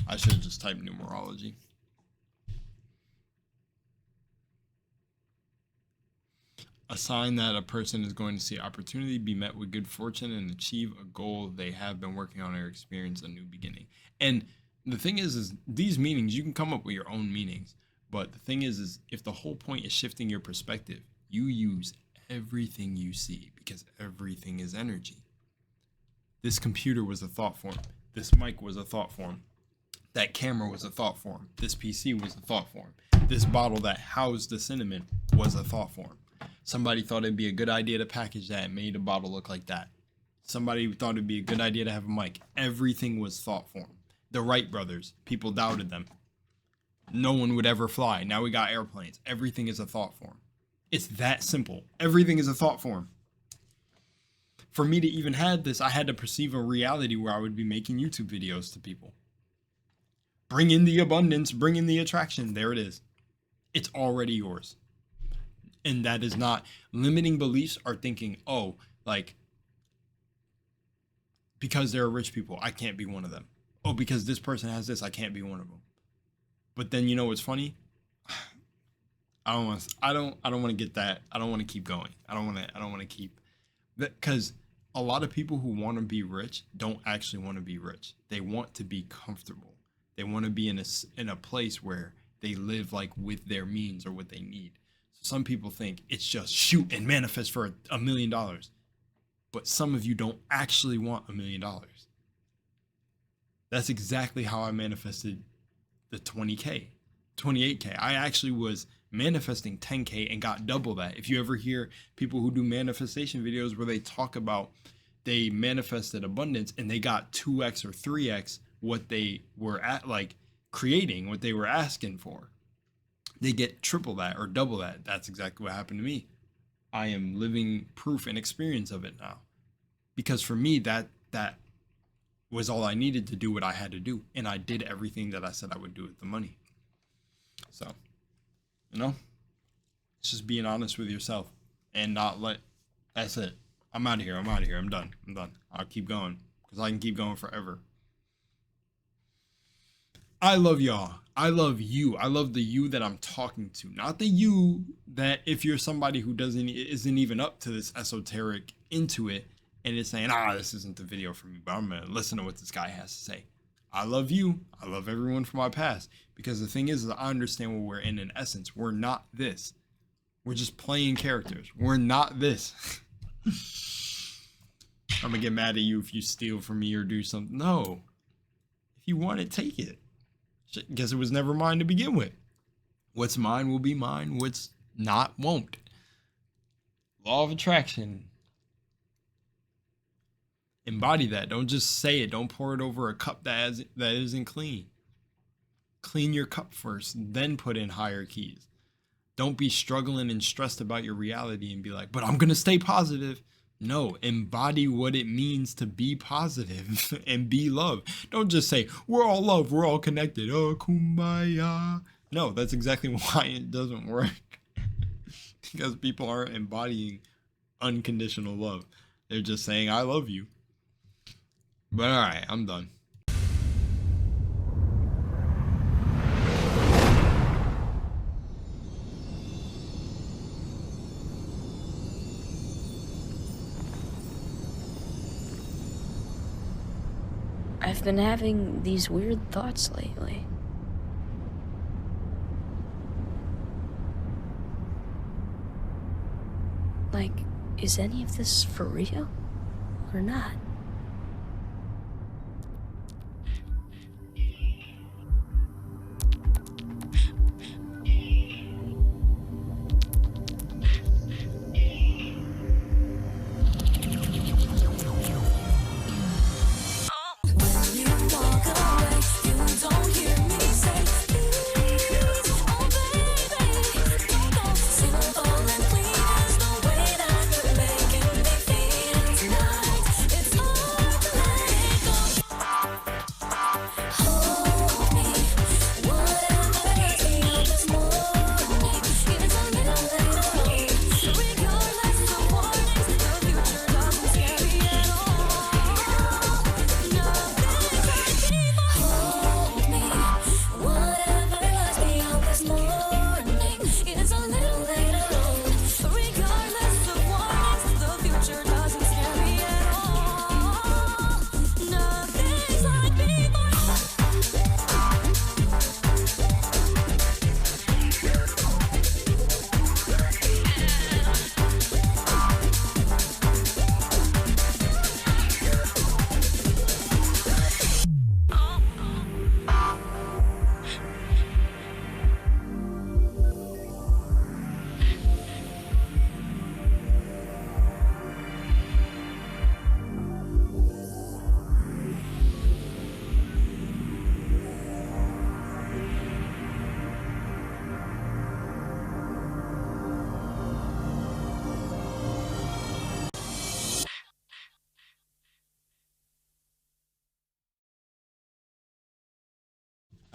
I should have just typed numerology. A sign that a person is going to see opportunity, be met with good fortune, and achieve a goal they have been working on or experience a new beginning. And the thing is these meanings, you can come up with your own meanings. But the thing is if the whole point is shifting your perspective, you use everything you see because everything is energy. This computer was a thought form. This mic was a thought form. That camera was a thought form. This PC was a thought form. This bottle that housed the cinnamon was a thought form. Somebody thought it'd be a good idea to package that and made a bottle look like that. Somebody thought it'd be a good idea to have a mic. Everything was thought form. The Wright brothers, people doubted them. No one would ever fly. Now we got airplanes. Everything is a thought form. It's that simple. Everything is a thought form. For me to even have this, I had to perceive a reality where I would be making YouTube videos to people. Bring in the abundance, bring in the attraction. There it is. It's already yours. And that is not limiting beliefs are thinking, oh, like, because they're rich people, I can't be one of them. Oh, because this person has this, I can't be one of them. But then you know what's funny? I don't want to get that. I don't want to keep going. I don't want to keep that, because a lot of people who want to be rich don't actually want to be rich. They want to be comfortable. They want to be in a place where they live like with their means or what they need. So some people think it's just shoot and manifest for $1 million. But some of you don't actually want $1 million. That's exactly how I manifested the 20K, 28K. I actually was manifesting 10K and got double that. If you ever hear people who do manifestation videos where they talk about they manifested abundance and they got 2x or 3x what they were at, like creating what they were asking for, they get triple that or double that. That's exactly what happened to me. I am living proof and experience of it now, because for me that was all I needed to do what I had to do, and I did everything that I said I would do with the money. So, you know, it's just being honest with yourself and not let. That's it. I'm out of here. I'm done. I'll keep going because I can keep going forever. I love y'all. I love you. I love the you that I'm talking to, not the you that if you're somebody who isn't even up to this esoteric into it and is saying, this isn't the video for me, but I'm gonna listen to what this guy has to say. I love you. I love everyone from my past, because the thing is I understand what we're in essence. We're not this. We're just playing characters. We're not this. I'm gonna get mad at you if you steal from me or do something. No. If you want it, take it. Guess it was never mine to begin with. What's mine will be mine. What's not won't. Law of attraction. Embody that. Don't just say it. Don't pour it over a cup that isn't clean. Clean your cup first, then put in higher keys. Don't be struggling and stressed about your reality and be like, but I'm going to stay positive. No, embody what it means to be positive and be love. Don't just say, we're all love, we're all connected. Oh, kumbaya. No, that's exactly why it doesn't work. Because people aren't embodying unconditional love. They're just saying, I love you. But all right, I'm done. I've been having these weird thoughts lately. Like, is any of this for real or not? It's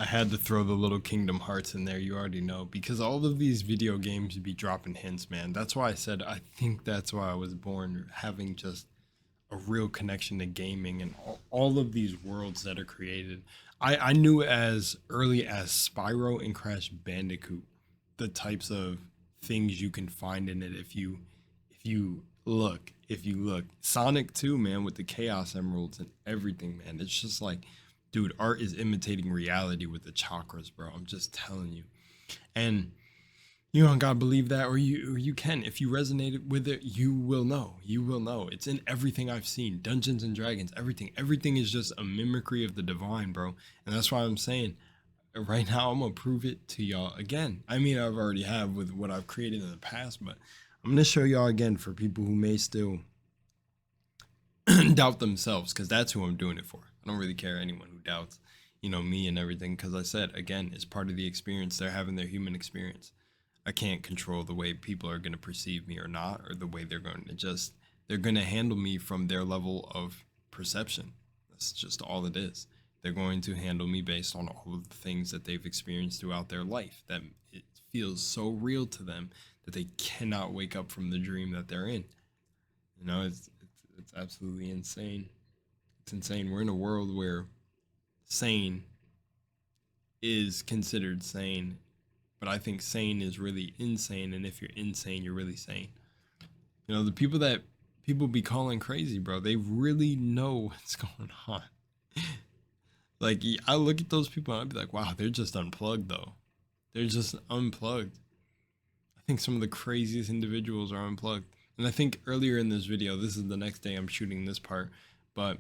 I had to throw the little Kingdom Hearts in there, you already know, because all of these video games be dropping hints, man. That's why I said I think that's why I was born, having just a real connection to gaming and all of these worlds that are created. I knew as early as Spyro and Crash Bandicoot the types of things you can find in it if you look. Sonic 2, man, with the Chaos Emeralds and everything, man. It's just like, dude, art is imitating reality with the chakras, bro. I'm just telling you. And you don't gotta believe that, or you can. If you resonated with it, you will know. You will know. It's in everything I've seen. Dungeons and Dragons, everything. Everything is just a mimicry of the divine, bro. And that's why I'm saying, right now, I'm gonna prove it to y'all again. I mean, I've already have with what I've created in the past, but I'm gonna show y'all again for people who may still doubt themselves, because that's who I'm doing it for. I don't really care anyone who doubts, me and everything, because I said, again, it's part of the experience. They're having their human experience. I can't control the way people are going to perceive me or not, or the way they're going to handle me from their level of perception. That's just all it is. They're going to handle me based on all of the things that they've experienced throughout their life, that it feels so real to them that they cannot wake up from the dream that they're in. It's absolutely insane. It's insane. We're in a world where sane is considered sane, but I think sane is really insane, and if you're insane, you're really sane. The people that people be calling crazy, bro, they really know what's going on. Like, I look at those people and I'd be like, wow, they're just unplugged, though. They're just unplugged. I think some of the craziest individuals are unplugged. And I think earlier in this video, this is the next day I'm shooting this part, but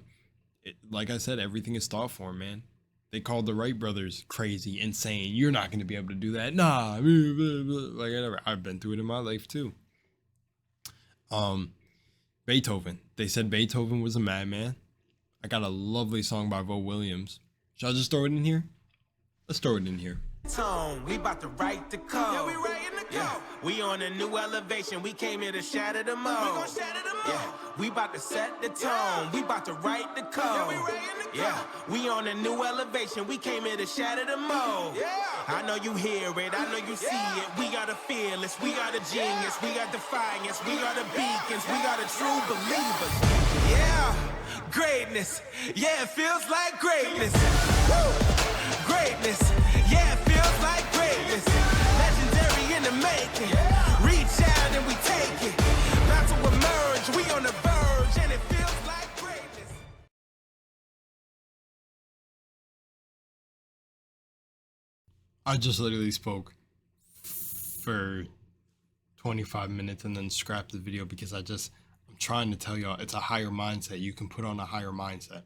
like I said, everything is thought form, man. They called the Wright brothers crazy, insane. You're not going to be able to do that. Nah. Like, I've been through it in my life, too. Beethoven. They said Beethoven was a madman. I got a lovely song by Vo Williams. Should I just throw it in here? Let's throw it in here. We about to write the code. Yeah, we writing the code. Yeah. We on a new elevation. We came here to shatter the mode. We gon' shatter the mode. Yeah. We about to set the tone. Yeah. We about to write the code. Yeah, we writing the code. Yeah. We on a new elevation. We came here to shatter the mode. Yeah. I know you hear it. I know you see it. We got a fearless. We got a genius. We got defiance. We got the beacons. We got a true believers. Yeah. Greatness. Yeah, it feels like greatness. Woo. Greatness. Yeah, it feels like greatness. Legendary in the making. Reach out and we take it. About to emerge, we on the verge, and it feels like greatness. I just literally spoke for 25 minutes and then scrapped the video because I'm trying to tell y'all it's a higher mindset. You can put on a higher mindset.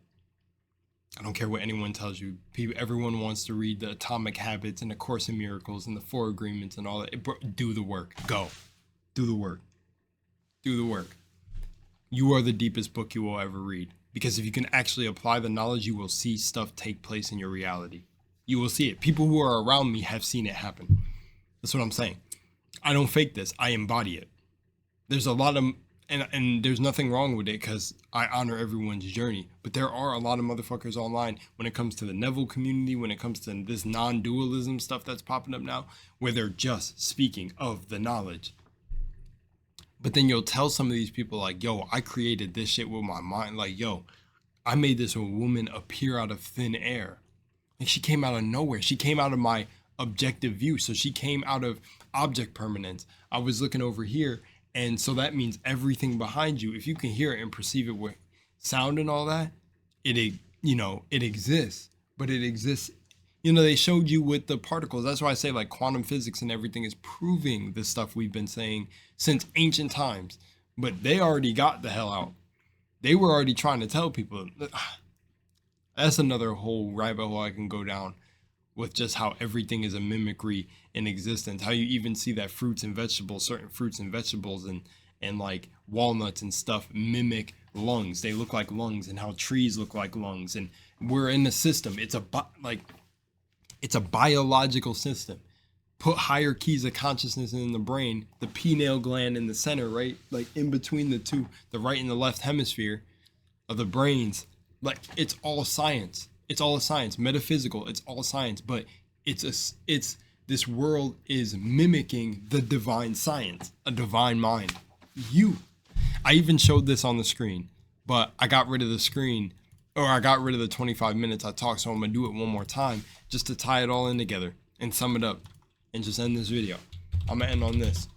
I don't care what anyone tells you. Everyone wants to read the Atomic Habits and the Course in Miracles and the Four Agreements and all that. Do the work. Go. Do the work. Do the work. You are the deepest book you will ever read. Because if you can actually apply the knowledge, you will see stuff take place in your reality. You will see it. People who are around me have seen it happen. That's what I'm saying. I don't fake this. I embody it. There's a lot of... And there's nothing wrong with it because I honor everyone's journey. But there are a lot of motherfuckers online when it comes to the Neville community, when it comes to this non-dualism stuff that's popping up now, where they're just speaking of the knowledge. But then you'll tell some of these people like, yo, I created this shit with my mind. Like, yo, I made this woman appear out of thin air. Like, she came out of nowhere. She came out of my objective view. So she came out of object permanence. I was looking over here. And so that means everything behind you, if you can hear it and perceive it with sound and all that, it exists. But it exists, they showed you with the particles. That's why I say like quantum physics and everything is proving the stuff we've been saying since ancient times. But they already got the hell out. They were already trying to tell people. That's another whole rabbit hole I can go down with just how everything is a mimicry in existence. How you even see that certain fruits and vegetables and like walnuts and stuff mimic lungs. They look like lungs, and how trees look like lungs. And we're in a system. It's a biological system. Put higher keys of consciousness in the brain, the pineal gland in the center, right? Like in between the two, the right and the left hemisphere of the brains. Like, it's all science. It's all a science. Metaphysical, it's all science, but this world is mimicking the divine science, a divine mind. I even showed this on the screen, but I got rid of the screen, or I got rid of the 25 minutes I talked, so I'm gonna do it one more time just to tie it all in together and sum it up and just end this video. I'm gonna end on this,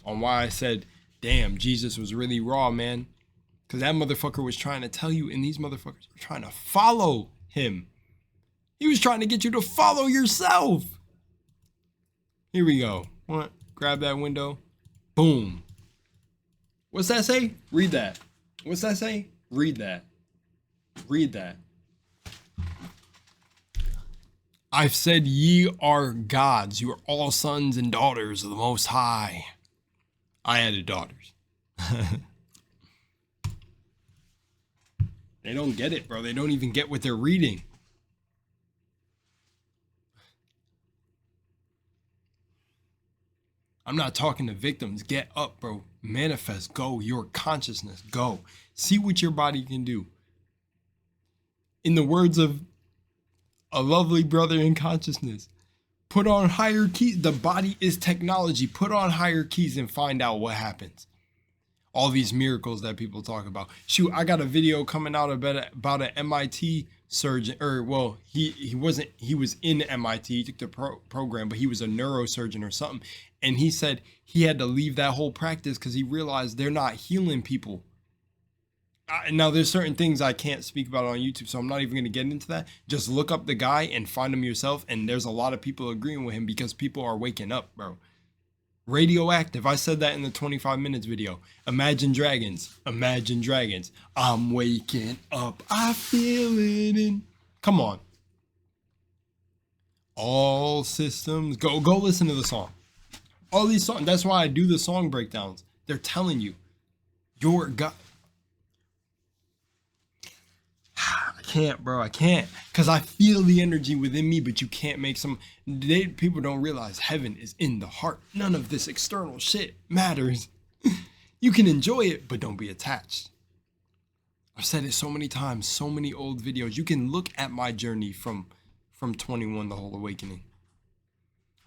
on why I said, damn, Jesus was really raw, man. Because that motherfucker was trying to tell you, and these motherfuckers were trying to follow him. He was trying to get you to follow yourself. Here we go. What? Grab that window. Boom. What's that say? Read that. What's that say? Read that. Read that. I've said ye are gods. You are all sons and daughters of the Most High. I added daughters. They don't get it, bro. They don't even get what they're reading. I'm not talking to victims. Get up, bro. Manifest. Go. Your consciousness. Go. See what your body can do. In the words of a lovely brother in consciousness, put on higher keys. The body is technology. Put on higher keys and find out what happens. All these miracles that people talk about. Shoot, I got a video coming out about an MIT surgeon, or well, he was in MIT, he took the program, but he was a neurosurgeon or something. And he said he had to leave that whole practice because he realized they're not healing people. Now, there's certain things I can't speak about on YouTube, so I'm not even going to get into that. Just look up the guy and find him yourself. And there's a lot of people agreeing with him because people are waking up, bro. Radioactive. I said that in the 25 minutes video. Imagine dragons. Imagine dragons. I'm waking up. I feel it in. Come on. All systems go. Listen to the song. All these songs. That's why I do the song breakdowns. They're telling you, you're God. I can't, bro. I can't, because I feel the energy within me, but you can't make people don't realize heaven is in the heart. None of this external shit matters. You can enjoy it, but don't be attached. I've said it so many times, so many old videos. You can look at my journey from 21, the whole awakening.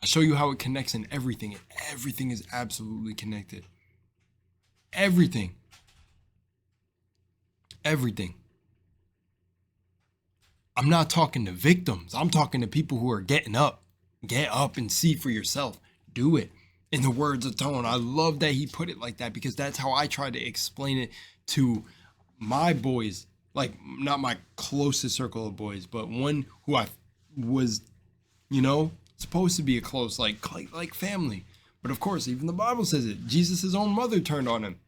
I show you how it connects in everything, and everything is absolutely connected. Everything. Everything. I'm not talking to victims. I'm talking to people who are getting up. Get up and see for yourself. Do it. In the words of Tone, I love that he put it like that, because that's how I try to explain it to my boys. Like, not my closest circle of boys, but one who I was, supposed to be a close, like family. But of course, even the Bible says it. Jesus' own mother turned on him.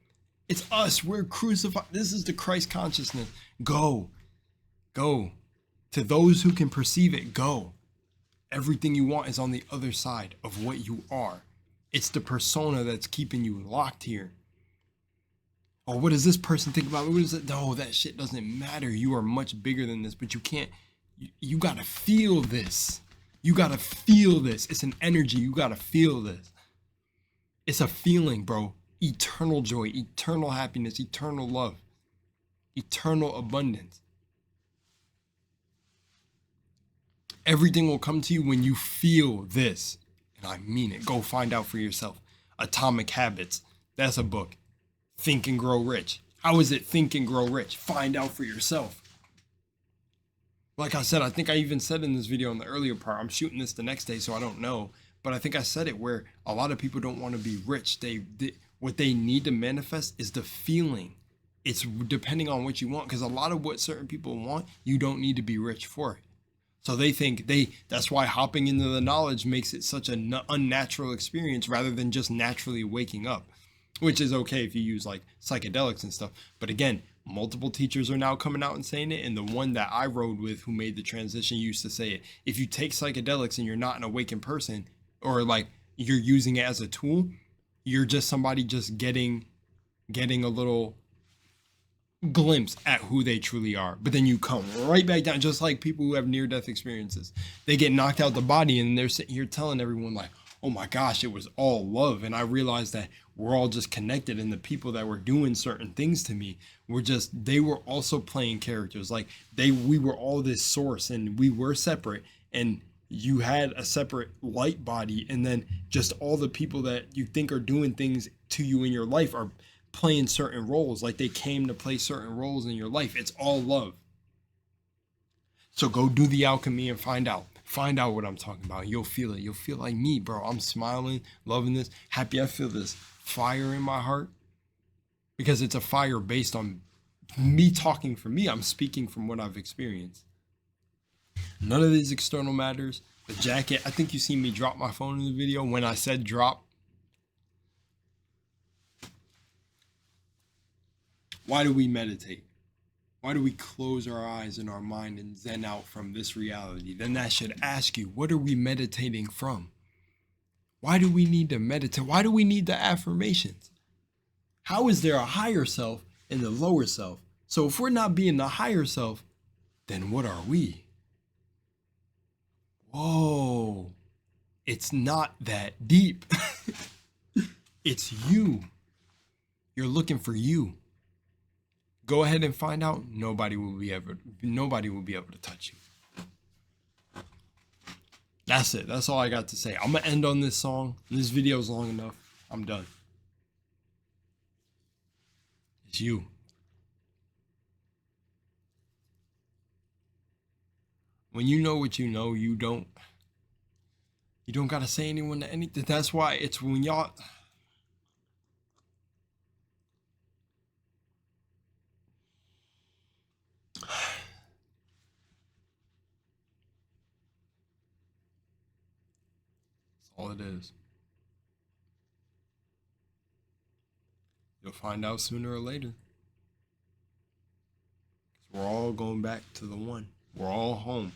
It's us. We're crucified. This is the Christ consciousness. Go. To those who can perceive it, go. Everything you want is on the other side of what you are. It's the persona that's keeping you locked here. Oh, what does this person think about me? What is it? No, that shit doesn't matter. You are much bigger than this, but you can't. You gotta feel this. You gotta feel this. It's an energy. You gotta feel this. It's a feeling, bro. Eternal joy, eternal happiness, eternal love, eternal abundance. Everything will come to you when you feel this. And I mean it. Go find out for yourself. Atomic Habits. That's a book. Think and Grow Rich. How is it think and grow rich? Find out for yourself. Like I said, I think I even said in this video in the earlier part, I'm shooting this the next day, so I don't know. But I think I said it where a lot of people don't want to be rich. What they need to manifest is the feeling. It's depending on what you want, because a lot of what certain people want, you don't need to be rich for it. So they think that's why hopping into the knowledge makes it such an unnatural experience rather than just naturally waking up, which is okay if you use like psychedelics and stuff. But again, multiple teachers are now coming out and saying it. And the one that I rode with who made the transition used to say it. If you take psychedelics and you're not an awakened person, or like you're using it as a tool, you're just somebody just getting a little glimpse at who they truly are. But then you come right back down, just like people who have near-death experiences. They get knocked out the body and they're sitting here telling everyone like, oh my gosh, it was all love. And I realized that we're all just connected, and the people that were doing certain things to me were just, they were also playing characters. Like we were all this source, and we were separate, and you had a separate light body, and then just all the people that you think are doing things to you in your life are playing certain roles. Like they came to play certain roles in your life. It's all love. So go do the alchemy and find out what I'm talking about. You'll feel it. You'll feel like me, bro. I'm smiling, loving this, happy. I feel this fire in my heart, because it's a fire based on me talking for me. I'm speaking from what I've experienced. None of these external matters. The jacket, I think you see me drop my phone in the video. When I said drop, why do we meditate? Why do we close our eyes in our mind and zen out from this reality? Then that should ask you, what are we meditating from? Why do we need to meditate? Why do we need the affirmations? How is there a higher self and the lower self? So if we're not being the higher self, then what are we? Whoa, it's not that deep. It's you. You're looking for you. Go ahead and find out. Nobody will be able to touch you. That's it. That's all I got to say. I'm gonna end on this song. This video's long enough. I'm done. It's you. When you know what you know, you don't gotta say anyone to anything. That's why it's when y'all. All it is. You'll find out sooner or later. 'Cause we're all going back to the one. We're all home.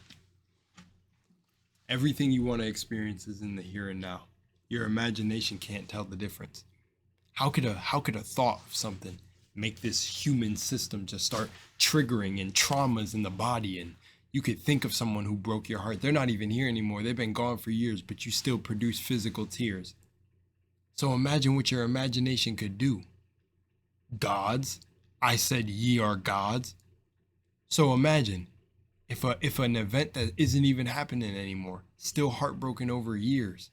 Everything you want to experience is in the here and now. Your imagination can't tell the difference. How could a thought of something make this human system just start triggering and traumas in the body? And you could think of someone who broke your heart. They're not even here anymore. They've been gone for years, but you still produce physical tears. So imagine what your imagination could do. Gods. I said ye are gods. So imagine if an event that isn't even happening anymore, still heartbroken over years.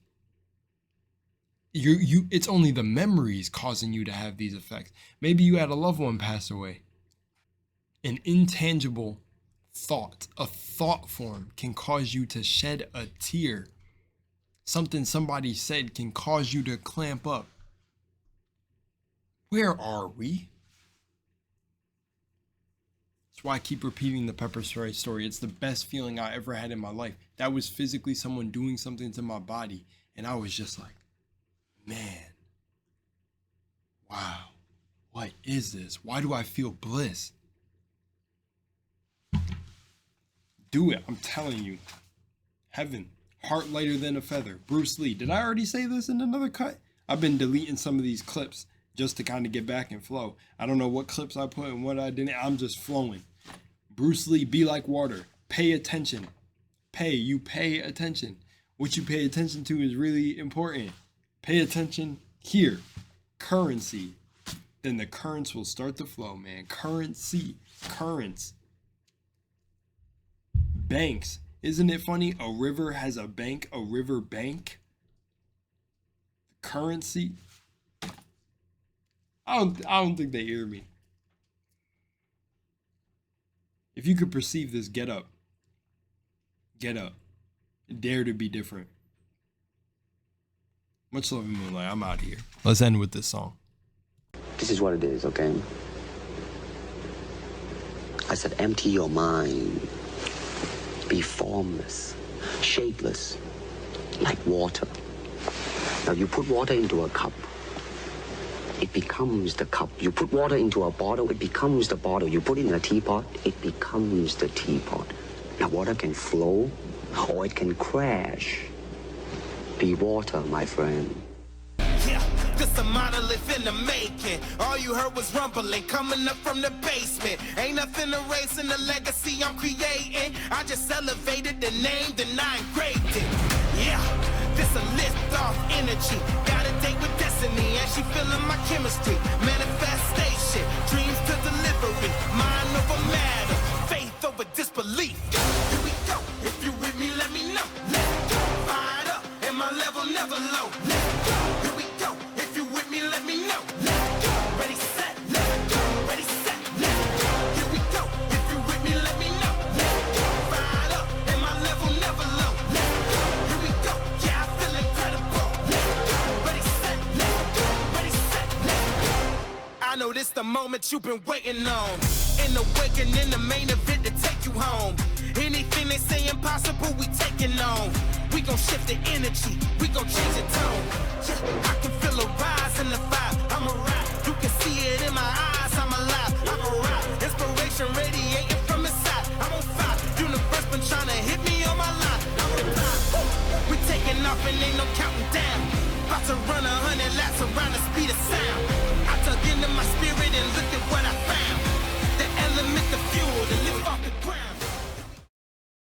It's only the memories causing you to have these effects. Maybe you had a loved one pass away. An intangible thought, a thought form can cause you to shed a tear. Something somebody said can cause you to clamp up. Where are we? That's why I keep repeating the pepper spray story. It's the best feeling I ever had in my life. That was physically someone doing something to my body, and I was just like, man, wow, what is this? Why do I feel bliss? Do it, I'm telling you. Heaven, heart lighter than a feather. Bruce Lee. Did I already say this in another cut? I've been deleting some of these clips just to kind of get back and flow. I don't know what clips I put and what I didn't. I'm just flowing. Bruce Lee, be like water. Pay attention. You pay attention. What you pay attention to is really important. Pay attention here. Currency. Then the currents will start to flow, man. Currency. Currents. Banks. Isn't it funny? A river has a bank, a river bank. Currency. I don't think they hear me. If you could perceive this, get up. Get up. Dare to be different. Much love in Moonlight. I'm out here. Let's end with this song. This is what it is, okay? I said empty your mind. Be formless, shapeless, like water. Now you put water into a cup, it becomes the cup. You put water into a bottle, it becomes the bottle. You put it in a teapot, it becomes the teapot. Now water can flow or it can crash. Be water, my friend. This a monolith in the making. All you heard was rumbling coming up from the basement. Ain't nothing erasing the legacy I'm creating. I just elevated the name, then I engraved it. Yeah, this a lift off energy. Got a date with destiny. destiny, and she feeling my chemistry. Manifestation, dreams to delivery, mind over matter, faith over disbelief. Here we go. If you with me, let me know. Let's go. Fired up, and my level never low. Let's go. Here we go. If you with me, let me know. Let's go. Ready, set, let's go. Ready, set, let's go. Here we go. If you with me, let me know. Let's go. Fired up, and my level never low. Let's go. Here we go. Yeah, I feel incredible. Let's go. Ready, set, let's go. Ready, set, let's go. I know this the moment you've been waiting on. In the awakening, the main event to take you home. Anything they say impossible, we taking on. We gon' shift the energy, we gon' change the tone. Yeah, I can feel a rise in the vibe. I'm a ride, you can see it in my eyes. I'm alive, I'm a ride. Inspiration radio.